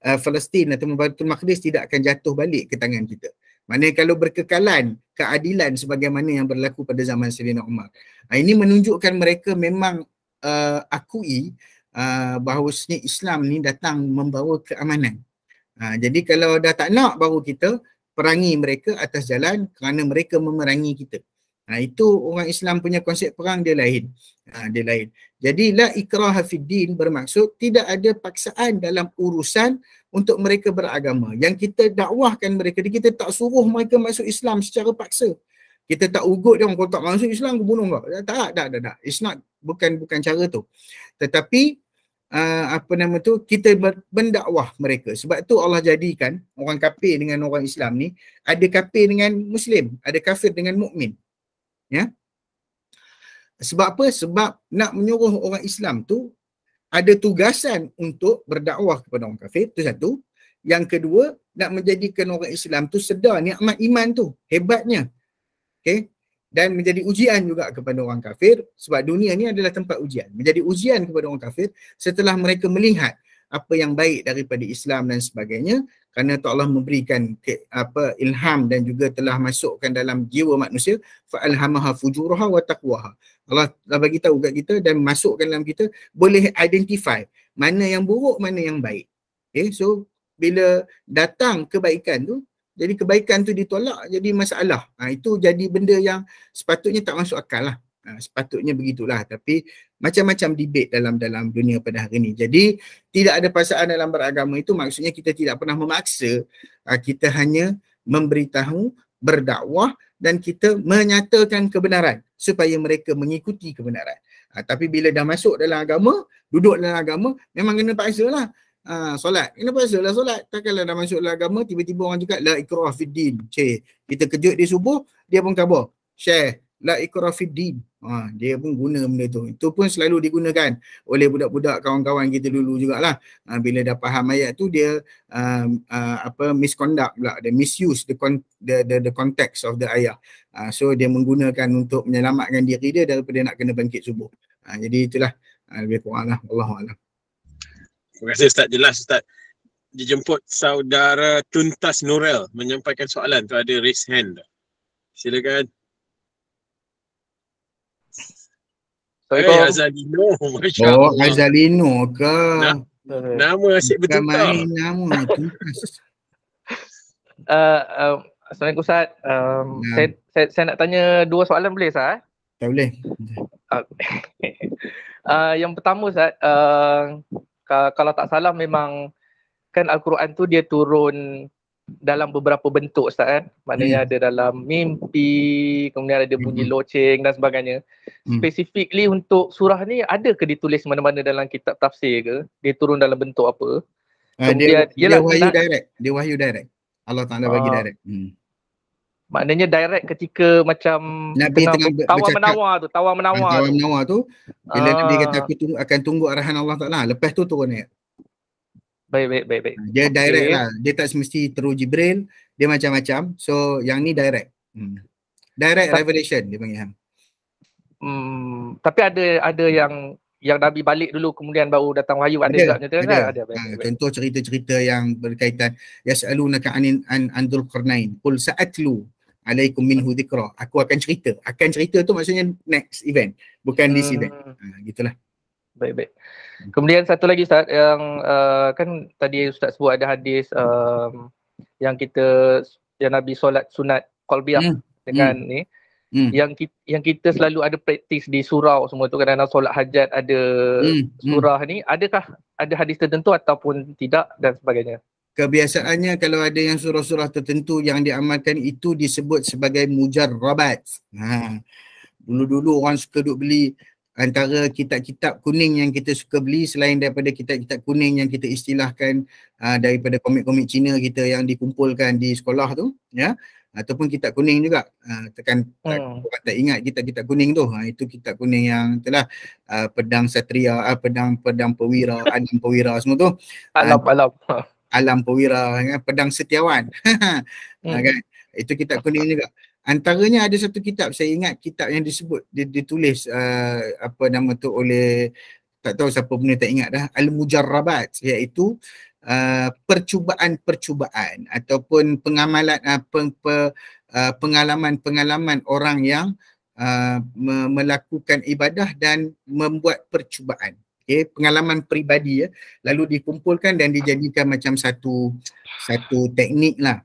Speaker 2: Palestin atau Baitul Maqdis tidak akan jatuh balik ke tangan kita. Maknanya kalau berkekalan keadilan sebagaimana yang berlaku pada zaman Saidina Umar. Ini menunjukkan mereka memang akui bahawasanya Islam ni datang membawa keamanan. Jadi kalau dah tak nak, baru kita perangi mereka atas jalan kerana mereka memerangi kita. Itu orang Islam punya konsep perang dia lain. Jadi la ikraha fid din bermaksud tidak ada paksaan dalam urusan untuk mereka beragama. Yang kita dakwahkan mereka, kita tak suruh mereka masuk Islam secara paksa. Kita tak ugut dia, kalau tak masuk Islam aku bunuh kau. Tak. It's not, bukan cara tu. Tetapi kita mendakwah mereka. Sebab tu Allah jadikan orang kafir dengan orang Islam ni, ada kafir dengan Muslim, ada kafir dengan mukmin. Ya. Sebab apa? Sebab nak menyuruh orang Islam tu ada tugasan untuk berdakwah kepada orang kafir, itu satu. Yang kedua, nak menjadikan orang Islam tu sedar nikmat iman tu, hebatnya. Okay? Dan menjadi ujian juga kepada orang kafir, sebab dunia ni adalah tempat ujian. Menjadi ujian kepada orang kafir setelah mereka melihat apa yang baik daripada Islam dan sebagainya, kerana Allah memberikan ilham dan juga telah masukkan dalam jiwa manusia, fa'alhamaha fujuraha wa taqwaha. Allah bagi tahu kat kita dan masukkan dalam kita, boleh identify mana yang buruk, mana yang baik. Okay? So bila datang kebaikan tu, jadi kebaikan tu ditolak, jadi masalah. Itu jadi benda yang sepatutnya tak masuk akal lah. Sepatutnya begitulah, tapi macam-macam debate dalam dunia pada hari ini. Jadi tidak ada paksaan dalam beragama, itu maksudnya kita tidak pernah memaksa, kita hanya memberitahu, berdakwah dan kita menyatakan kebenaran supaya mereka mengikuti kebenaran. Tapi bila dah masuk dalam agama, duduk dalam agama, memang kena paksa lah. Solat, kena paksa lah solat. Takkanlah dah masuk dalam agama, tiba-tiba orang cakap la ikrah fid din. Kita kejut dia subuh, dia pun khabar share la ikrah fid din. Dia pun guna benda tu. Itu pun selalu digunakan oleh budak-budak kawan-kawan kita dulu jugalah. Bila dah faham ayat tu, dia misconduct pula, dia misuse the context of the ayat. So dia menggunakan untuk menyelamatkan diri dia daripada nak kena bangkit subuh. Jadi itulah lebih kurang lah. Wallahualam.
Speaker 1: Terima kasih Ustaz, jelas Ustaz. Dijemput saudara Tuntas Nurel menyampaikan soalan tu, ada raise hand. Silakan.
Speaker 3: Assalamualaikum.
Speaker 1: Azalino, Masya
Speaker 2: Oh,
Speaker 1: Allah.
Speaker 2: Azalino ke?
Speaker 1: Nah, nama asyik
Speaker 2: Bukan
Speaker 1: bertukar.
Speaker 2: main nama tu.
Speaker 3: Assalamualaikum Ustaz. Saya nak tanya 2 soalan boleh Ustaz?
Speaker 2: Tak boleh.
Speaker 3: Yang pertama Ustaz, kalau tak salah memang kan Al-Quran tu dia turun dalam beberapa bentuk Ustaz kan. Maknanya ada dalam mimpi, kemudian ada bunyi loceng dan sebagainya. Specifically untuk surah ni ada ke ditulis mana-mana dalam kitab tafsir ke? Dia turun dalam bentuk apa? Kemudian
Speaker 2: Dia wahyu direct. Dia wahyu direct. Allah Ta'ala bagi direct.
Speaker 3: Maknanya direct ketika macam
Speaker 2: Nabi tengah
Speaker 3: tawar menawar tu, tawar
Speaker 2: menawar tu bila Nabi kata aku akan tunggu arahan Allah Ta'ala, lepas tu turun ayat.
Speaker 3: Baik.
Speaker 2: Dia direct lah. Dia tak semesti terus Jibril, dia macam-macam. So yang ni direct. Direct revelation dia panggil.
Speaker 3: Tapi ada yang Nabi balik dulu kemudian baru datang wahyu, ada juga macam tu kan? Ada.
Speaker 2: Contoh cerita-cerita yang berkaitan yas'alunaka an Dzul Qarnain qul sa'atlu alaikum minhu dzikra. Aku akan cerita. Akan cerita tu maksudnya next event, bukan this event. Gitulah.
Speaker 3: Baik. Kemudian satu lagi Ustaz, yang kan tadi Ustaz sebut ada hadis yang Nabi solat sunat qalbiyah dengan ni. Yang kita selalu ada praktis di surau semua tu, kadang-kadang solat hajat ada surah ni, adakah ada hadis tertentu ataupun tidak dan sebagainya?
Speaker 2: Kebiasaannya kalau ada yang surah-surah tertentu yang diamalkan itu disebut sebagai mujarrabat. Dulu-dulu orang suka duk beli antara kitab-kitab kuning yang kita suka beli, selain daripada kitab-kitab kuning yang kita istilahkan daripada komik-komik Cina kita yang dikumpulkan di sekolah tu, ya, ataupun kitab kuning juga. Orang tak ingat kitab-kitab kuning tu. Itu kitab kuning yang itulah pedang satria, pedang pewira, alam pewira semua tu. Alam pewira, pedang setiawan. Kan? Itu kitab kuning juga. Antaranya ada satu kitab, saya ingat kitab yang disebut ditulis apa nama tu oleh, tak tahu siapa punya, tak ingat dah, Al-Mujarrabat, iaitu percubaan ataupun pengamalan pengalaman orang yang melakukan ibadah dan membuat percubaan. Pengalaman peribadi, lalu dikumpulkan dan dijadikan macam satu teknik lah.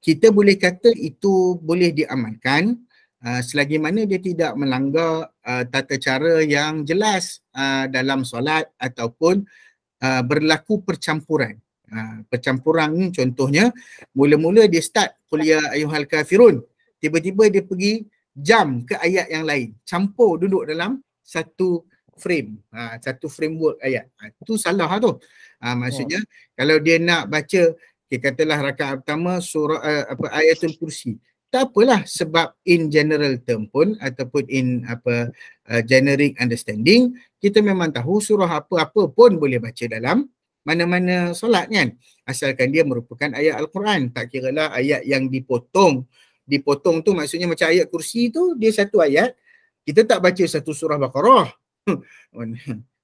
Speaker 2: Kita boleh kata itu boleh diamalkan selagi mana dia tidak melanggar tata cara yang jelas dalam solat ataupun berlaku percampuran. Percampuran ni contohnya, mula-mula dia start qul ya ayyuhal kafirun, tiba-tiba dia pergi jump ke ayat yang lain, campur duduk dalam satu frame, satu framework ayat. Itu salah lah tu. Maksudnya kalau dia nak baca, katalah rakaat pertama surah ayatul kursi, tak apalah, sebab in general term pun ataupun in generic understanding, kita memang tahu surah apa-apa pun boleh baca dalam mana-mana solat kan, asalkan dia merupakan ayat Al-Quran. Tak kiralah ayat yang dipotong tu maksudnya macam ayat kursi tu, dia satu ayat, kita tak baca satu surah Baqarah.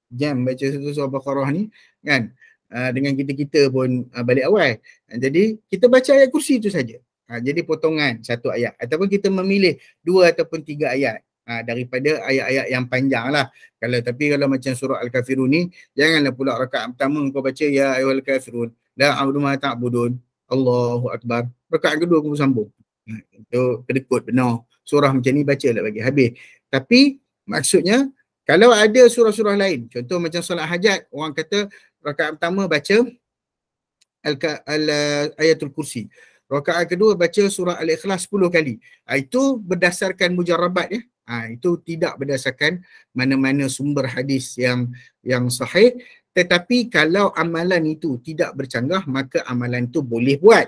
Speaker 2: Jam baca satu surah Baqarah ni kan, dengan kita pun balik awal. Jadi kita baca ayat kursi tu saja. Jadi potongan satu ayat, ataupun kita memilih 2 ataupun 3 ayat daripada ayat-ayat yang panjang lah. Kalau macam surah Al-Kafirun ni, janganlah pula rakaat pertama kau baca ya ayyuhal kafirun la a'budu ma ta'budun Allahu akbar, rakaat kedua kau sambung. Itu kedekut benar. Surah macam ni baca lah bagi habis. Tapi maksudnya kalau ada surah-surah lain, contoh macam solat hajat, orang kata rakaat pertama baca ayatul kursi, rakaat kedua baca surah Al-Ikhlas 10 kali. Itu berdasarkan mujarrabat ya. Itu tidak berdasarkan mana-mana sumber hadis yang sahih. Tetapi kalau amalan itu tidak bercanggah, maka amalan itu boleh buat.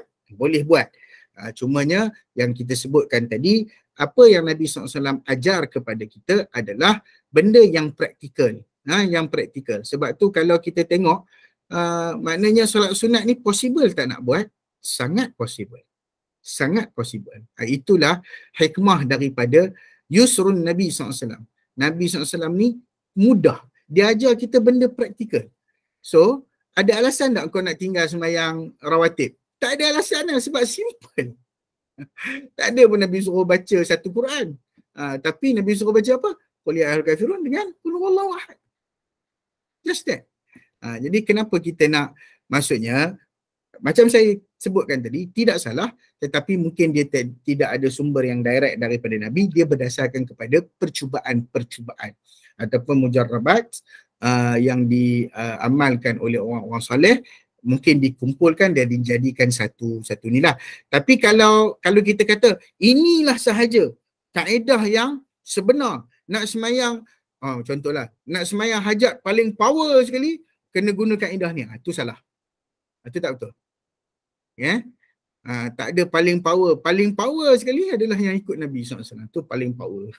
Speaker 2: Cumanya yang kita sebutkan tadi, apa yang Nabi SAW ajar kepada kita adalah benda yang praktikal. Yang praktikal. Sebab tu kalau kita tengok, maknanya solat sunat ni possible tak nak buat? Sangat possible. Itulah hikmah daripada yusrun Nabi SAW. Nabi SAW ni mudah. Dia ajar kita benda praktikal. So, ada alasan tak kau nak tinggal sembahyang rawatib? Tak ada alasan lah, sebab simple. Tak ada pun Nabi suruh baca satu Quran. Tapi Nabi suruh baca apa? qul ya ayyuhal kafirun dengan qul huwallahu ahad. Just that. Jadi kenapa kita nak, maksudnya macam saya sebutkan tadi, tidak salah, tetapi mungkin dia tidak ada sumber yang direct daripada Nabi, dia berdasarkan kepada percubaan-percubaan ataupun mujarrabat yang diamalkan oleh orang-orang soleh, mungkin dikumpulkan dan dijadikan satu ni lah. Tapi kalau kita kata inilah sahaja kaedah yang sebenar, nak semayang, contohlah, nak semayang hajat paling power sekali, kena guna kaedah ni, itu salah. Itu tak betul. Ya, tak ada paling power sekali adalah yang ikut Nabi SAW. Itu paling power.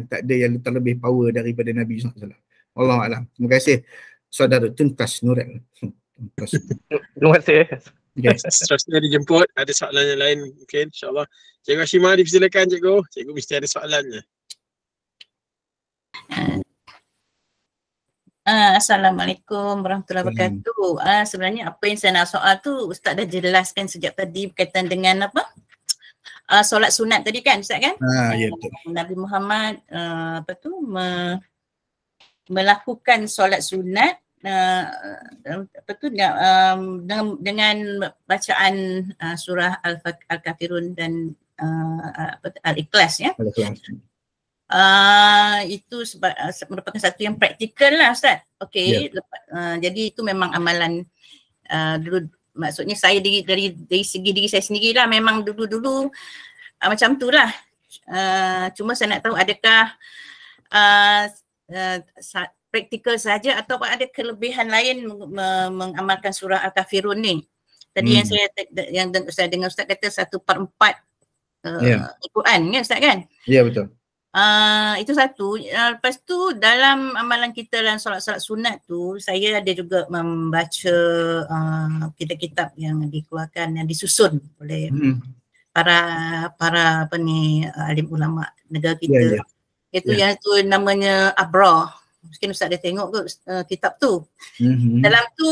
Speaker 2: Tak ada yang terlebih power daripada Nabi SAW. Wallahu a'lam. Terima kasih saudara Tuntas Nurul.
Speaker 3: Terima kasih.
Speaker 2: Yes.
Speaker 1: Seterusnya dijemput, ada soalan yang lain mungkin, insyaAllah. Cikgu Hashimah dipersilakan cikgu. Cikgu mesti ada soalannya.
Speaker 4: Assalamualaikum warahmatullahi wabarakatuh. Sebenarnya apa yang saya nak soal tu Ustaz dah jelaskan sejak tadi berkaitan dengan apa? Solat sunat tadi kan Ustaz kan?
Speaker 2: Ya betul.
Speaker 4: Nabi Muhammad melakukan solat sunat dengan bacaan surah Al-Kafirun dan Al-Ikhlas ya. Itu merupakan satu yang praktikal lah Ustaz. Okey, jadi itu memang amalan dulu, maksudnya saya dari segi diri saya sendiri lah, memang dulu macam tu lah. Cuma saya nak tahu adakah praktikal saja atau ada kelebihan lain mengamalkan surah Al-Kafirun ni. Tadi yang saya dengar Ustaz kata 1/4 Al-Quran ya Ustaz kan?
Speaker 2: Ya betul.
Speaker 4: Itu satu. Lepas tu dalam amalan kita dalam solat-solat sunat tu, saya ada juga membaca kitab-kitab yang dikeluarkan, yang disusun oleh para alim ulama negara kita. Itu yang tu namanya Abrah. Mungkin Ustaz dah tengok ke kitab tu. Dalam tu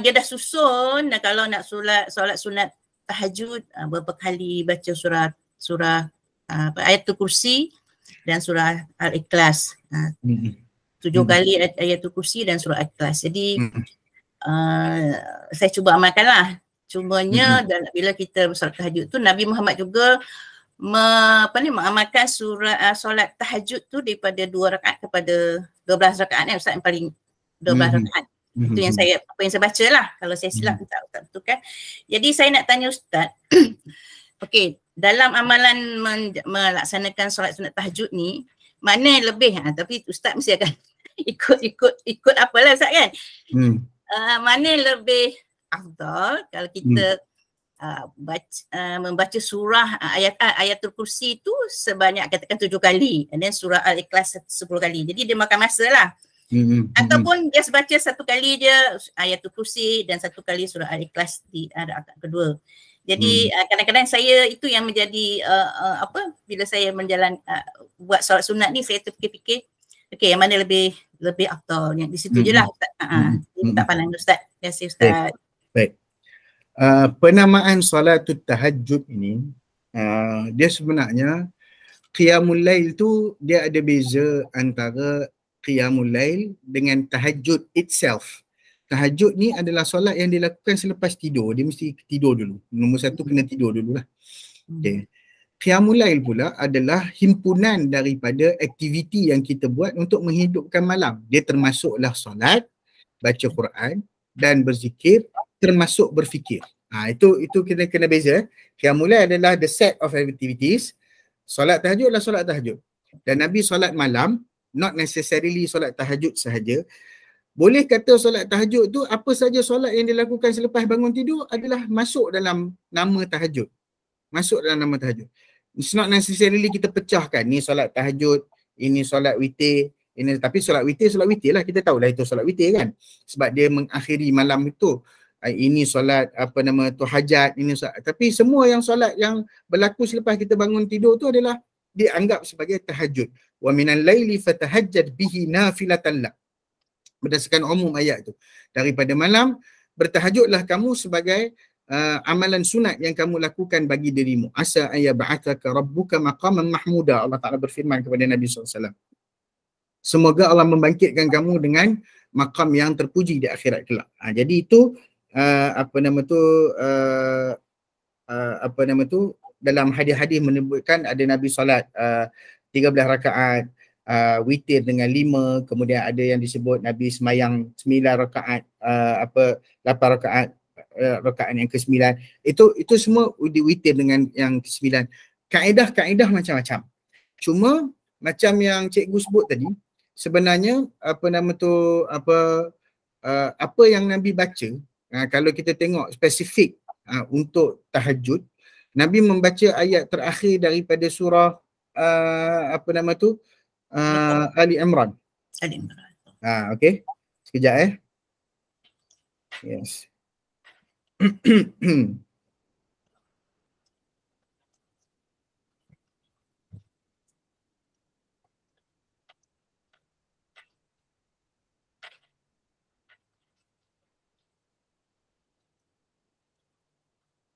Speaker 4: dia dah susun, dan kalau nak solat sunat tahajud, berapa kali baca surah Ayatul Kursi dan surah Al-Ikhlas. 7 kali Ayatul Kursi dan surah Al-Ikhlas. Jadi saya cuba amalkanlah. Cumanya bila kita solat tahajud tu, Nabi Muhammad juga mengamalkan solat tahajud tu daripada 2 rakaat kepada 12 rakaat Ustaz, yang paling 12 rakaat. Itu yang saya baca lah. Kalau saya silap tak betul kan. Jadi saya nak tanya Ustaz, okey, dalam amalan melaksanakan solat sunat tahajud ni, mana yang lebih? Tapi Ustaz mesti akan ikut apalah Ustaz kan? Mana yang lebih afdal kalau kita membaca surah Ayatul Kursi tu sebanyak katakan 7 kali, dan surah Al-Ikhlas 10 kali. Jadi dia makan masa lah. Ataupun dia baca 1 kali dia Ayatul Kursi dan 1 kali surah Al-Ikhlas di rakaat kedua. Jadi kadang-kadang saya itu yang menjadi bila saya buat solat sunat ni, saya terfikir okey, yang mana lebih afdal, yang di situ je lah Ustaz. Tak pandang Ustaz. Terima kasih Ustaz.
Speaker 2: Baik. Penamaan solatut tahajud ini, dia sebenarnya qiyamul lail tu dia ada beza antara qiyamul lail dengan tahajud itself. Tahajud ni adalah solat yang dilakukan selepas tidur. Dia mesti tidur dulu. Nombor satu kena tidur dululah. Okay. Qiyamul lail pula adalah himpunan daripada aktiviti yang kita buat untuk menghidupkan malam. Dia termasuklah solat, baca Quran dan berzikir, termasuk berfikir. Itu kita kena beza. Qiyamul lail adalah the set of activities. Solat tahajud adalah solat tahajud. Dan Nabi solat malam, not necessarily solat tahajud sahaja. Boleh kata solat tahajud tu apa saja solat yang dilakukan selepas bangun tidur adalah masuk dalam nama tahajud. Masuk dalam nama tahajud. It's not necessarily kita pecahkan ni solat tahajud, ini solat witir, ini, tapi solat witir lah, kita tahulah itu solat witir kan. Sebab dia mengakhiri malam itu. Ini solat hajat, ini solat. Tapi semua yang solat yang berlaku selepas kita bangun tidur tu adalah dianggap sebagai tahajud. Wa minal laili fatahajjad bihi nafilatan lak. Berdasarkan umum ayat tu. Daripada malam, bertahajudlah kamu sebagai amalan sunat yang kamu lakukan bagi dirimu. Asa ayyab'athaka rabbuka maqaman mahmuda. Allah Ta'ala berfirman kepada Nabi SAW. semoga Allah membangkitkan kamu dengan maqam yang terpuji di akhirat kelak. Jadi itu dalam hadis-hadis menyebutkan ada Nabi solat 13 rakaat, witir dengan 5, kemudian ada yang disebut Nabi semayang 9 rakaat, 8 rakaat, rakaat yang ke-9. Itu semua witir dengan yang ke-9. Kaedah-kaedah macam-macam. Cuma macam yang cikgu sebut tadi, sebenarnya apa yang Nabi baca, kalau kita tengok spesifik untuk tahajud, Nabi membaca ayat terakhir daripada surah Ali Imran.
Speaker 4: Ali Imran.
Speaker 2: Okey. Sekejap Yes.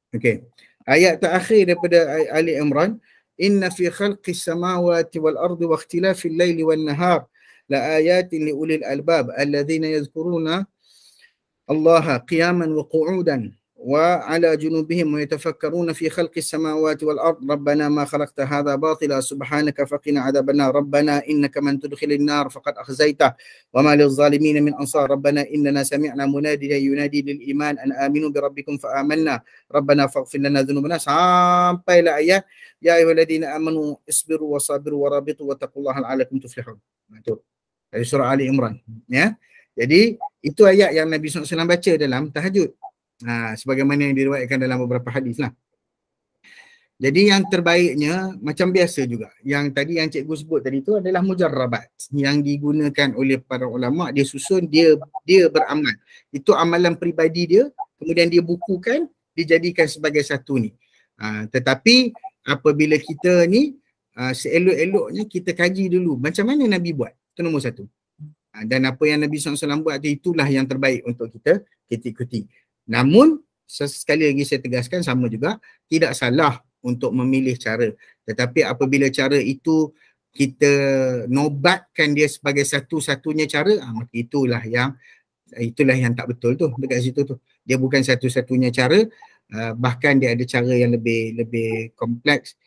Speaker 2: Okey. Ayat terakhir daripada Ali Imran, inna fi khalqis samawati wal ardi wa ikhtilafil laili wan nahar la ayatin li ulil albab alladhina yadhkuruna Allah qiyaman wa qu'udan wa ala junubihim wa yatafakkaruna fi khalqis samawati wal ard rabbana ma khalaqta hadha batila subhanaka faqina adzabannar rabbana innaka man tudkhilin nar faqad akhzaita wa ma lil zalimin min ansar rabbana innana sami'na munadiyan yunadi lil iman an aminu bi rabbikum fa amanna rabbana faghfir lana dhunubana, sampailah ayat ya ayyuhalladzina amanu isbiru wa sabiru wa rabitu wa taqullaha la'allakum tuflihun. Itu dari surah Ali Imran, ya. Jadi itu ayat yang Nabi SAW baca dalam tahajud. Sebagaimana yang diriwayatkan dalam beberapa hadis lah. Jadi yang terbaiknya macam biasa juga. Yang tadi yang cikgu sebut tadi tu adalah mujarrabat yang digunakan oleh para ulama. Dia susun, dia beramal. Itu amalan peribadi dia, kemudian dia bukukan, dijadikan sebagai satu ni. Tetapi apabila kita ni seelok-eloknya kita kaji dulu macam mana Nabi buat. Itu nombor satu. Dan apa yang Nabi SAW buat itulah yang terbaik untuk kita ikuti. Namun sekali lagi saya tegaskan, sama juga tidak salah untuk memilih cara, tetapi apabila cara itu kita nobatkan dia sebagai satu-satunya cara, maka itulah yang tak betul tu dekat situ tu. Dia bukan satu-satunya cara, bahkan dia ada cara yang lebih kompleks.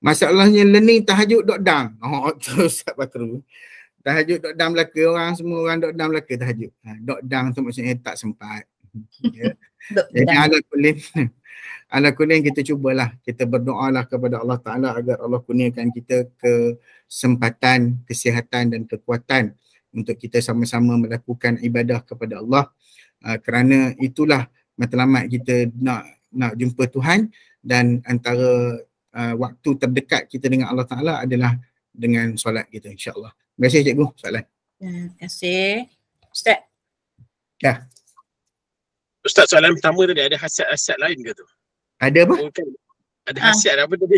Speaker 2: Masalahnya learning tahajud dodang. Tu Ustaz Bakru. Tahajud dodang Melaka, semua orang dodang Melaka tahajud. Dodang tu maksudnya tak sempat. Ya. Jadi ala kulin kita cubalah, kita berdoalah kepada Allah Ta'ala agar Allah kurniakan kita kesempatan, kesihatan dan kekuatan untuk kita sama-sama melakukan ibadah kepada Allah, kerana itulah matlamat kita nak jumpa Tuhan, dan antara waktu terdekat kita dengan Allah Ta'ala adalah dengan solat kita, insya-Allah. Terima kasih cikgu, soalan.
Speaker 4: Terima kasih. Ustaz.
Speaker 2: Ya.
Speaker 1: Ustaz, soalan pertama tadi ada khasiat-khasiat lain ke tu?
Speaker 2: Ada apa?
Speaker 1: Ada khasiat apa tadi?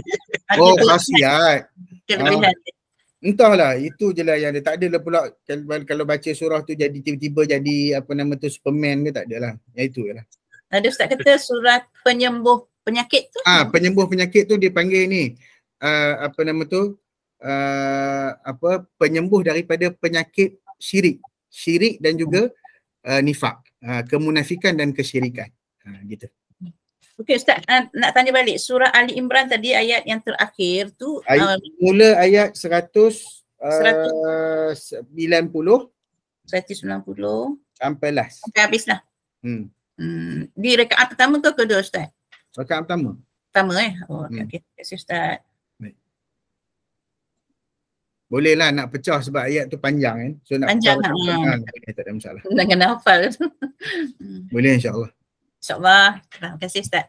Speaker 2: Oh, khasiat.
Speaker 4: Kelebihan.
Speaker 2: Entahlah, itu je lah yang ada. Tak adalah pula kalau baca surah tu jadi tiba-tiba jadi Superman ke, tak adalah. Yang itu je lah.
Speaker 4: Ada Ustaz kata surat penyembuh penyakit tu?
Speaker 2: Penyembuh penyakit tu dia panggil ni penyembuh daripada penyakit syirik dan juga nifak, kemunafikan dan kesyirikan. Gitu.
Speaker 4: Okey Ustaz, nak tanya balik surah Ali Imran tadi ayat yang terakhir tu
Speaker 2: mula ayat 190 sampai last.
Speaker 4: Sampai habislah. Di rakaat pertama ke kedua Ustaz?
Speaker 2: Rakaat pertama.
Speaker 4: Pertama okey. Terima kasih Ustaz.
Speaker 2: Boleh lah nak pecah sebab ayat tu panjang kan. So nak
Speaker 4: panjang
Speaker 2: tak ada masalah.
Speaker 4: Jangan hafal.
Speaker 2: Boleh insya-Allah.
Speaker 4: InsyaAllah. Terima kasih Ustaz.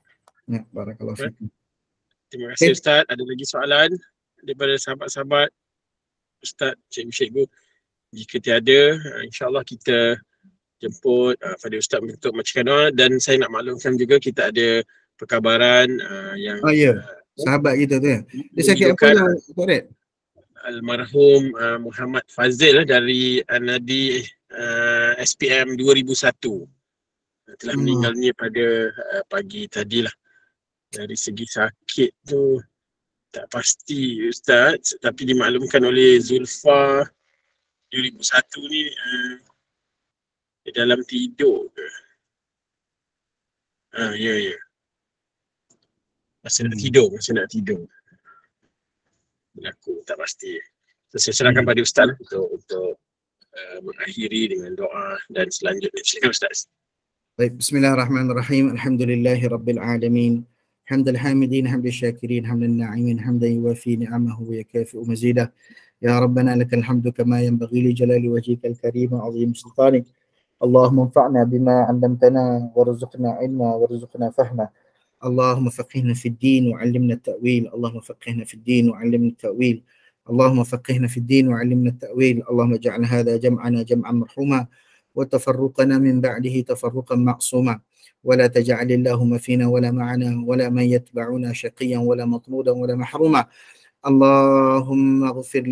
Speaker 2: Ya, barakallahu fikum.
Speaker 1: Terima kasih Ustaz. Ada lagi soalan daripada sahabat-sahabat Ustaz, cikgu-cikgu? Jika tiada, insya-Allah kita jemput pada Ustaz untuk membacakan doa, dan saya nak maklumkan juga kita ada perkabaran yang
Speaker 2: sahabat kita tu ya. Dia sakit apa lah Ustaz?
Speaker 1: Almarhum Muhammad Fazil dari Nadi SPM 2001 telah meninggal dunia pada pagi tadilah. Dari segi sakit tu tak pasti Ustaz, tapi dimaklumkan oleh Zulfa 2001 ni dalam tidur ke? Ya. Masa nak tidur. Aku tak pasti. So, saya serahkan pada Ustaz untuk mengakhiri dengan doa dan selanjutnya. Silakan Ustaz.
Speaker 2: Baik, bismillahirrahmanirrahim. Alhamdulillahi rabbil alamin. Hamdal hamidin, hamdal syakirin, hamdan na'imin, hamdan yuwafi ni'amahu wa yakafi'u mazidah. Ya Rabbana lakal hamdu kama yanbaghi li jalali wajhikal karim wa 'azim sultanik. Allahumma anfa'na bima 'allamtana warzuqna 'ilma warzuqna fahma. اللهم فقهنا في الدين وعلمنا التأويل اللهم فقهنا في الدين وعلمنا التأويل اللهم فقهنا في الدين وعلمنا التأويل اللهم اجعل هذا جمعنا جمعا مرحوما وتفرقنا من بعده تفرقا معصوما ولا تجعل اللهم فينا ولا معنا ولا من يتبعنا شقيا ولا مطرودا ولا محروما اللهم اغفر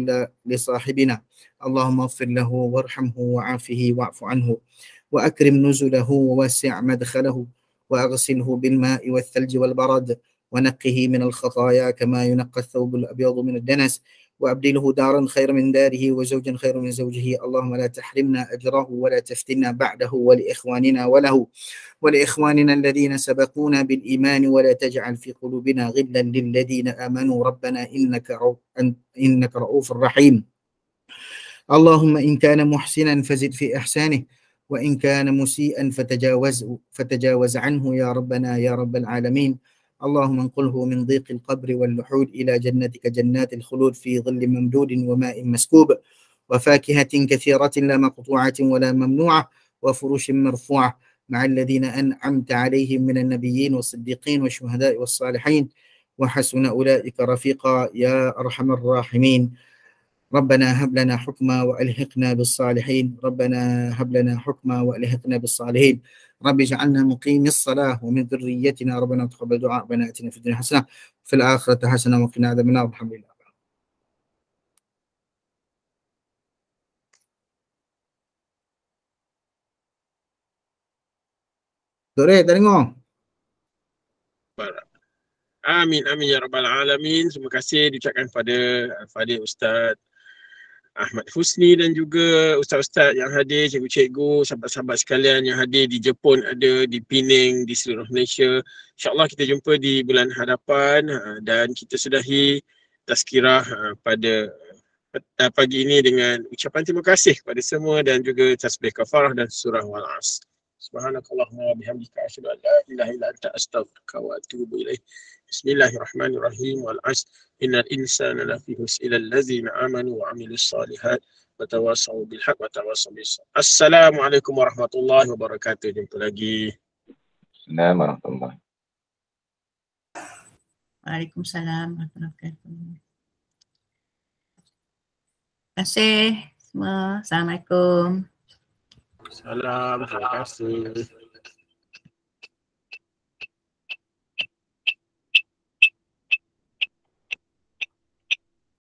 Speaker 2: لصاحبنا اللهم اغفر له وارحمه وعافه واعف عنه وأكرم نزله ووسع مدخله وأغسله بالماء والثلج والبرد ونقه من الخطايا كما ينقى الثوب الأبيض من الدنس وأبدله دارا خير من داره وزوجا خير من زوجه اللهم لا تحرمنا أجره ولا تفتنا بعده ولإخواننا الذين سبقونا بالإيمان ولا تجعل في قلوبنا غلا للذين آمنوا ربنا إنك رؤوف رحيم اللهم إن كان محسنا فزد في إحسانه وإن كان مسيئا فتجاوز عنه يا ربنا يا رب العالمين اللهم انقله من ضيق القبر واللحود إلى جنتك جنات الخلود في ظل ممدود وماء مسكوب وفاكهة كثيرة لا مقطوعة ولا ممنوعة وفروش مرفوعة مع الذين أنعمت عليهم من النبيين والصديقين والشهداء والصالحين وحسن أولئك رفيقا يا أرحم الراحمين ربنا هب لنا حكما وألحقنا بالصالحين ربنا هب لنا حكما وألحقنا بالصالحين رب اجعلنا مقيم الصلاة ومن ذريتنا ربنا تقبل دعاء ربنا آتنا في الدنيا حسنة وفي الآخرة حسنة وقنا عذاب النار الحمد لله. Dore, tak dengar?
Speaker 1: Amin ya rabbal alamin. Terima kasih diucapkan pada Fadil Ustaz Ahmad Husni dan juga ustaz-ustaz yang hadir, cikgu-cikgu, sahabat-sahabat sekalian yang hadir di Jepun, ada di Penang, di seluruh Malaysia. InsyaAllah kita jumpa di bulan hadapan dan kita sudahi tazkirah pada pagi ini dengan ucapan terima kasih kepada semua dan juga tasbih kafarah dan surah Wal-As. Subhanakallahumma wa bihamdika asyhadu an la ilaha illa anta astaghfiruka wa atubu ilaik. Bismillahirrahmanirrahim. Wal-'asr innal insana lafi khusr illa allazina amanu wa 'amilus solihat wa tawassaw bil haqq wa tawassaw bis sabr. Assalamualaikum warahmatullahi wabarakatuh. Jumpa lagi.
Speaker 3: Assalamualaikum warahmatullahi.
Speaker 4: Waalaikumsalam warahmatullahi wabarakatuh. Terima kasih semua. Assalamualaikum.
Speaker 1: Salam, terima kasih.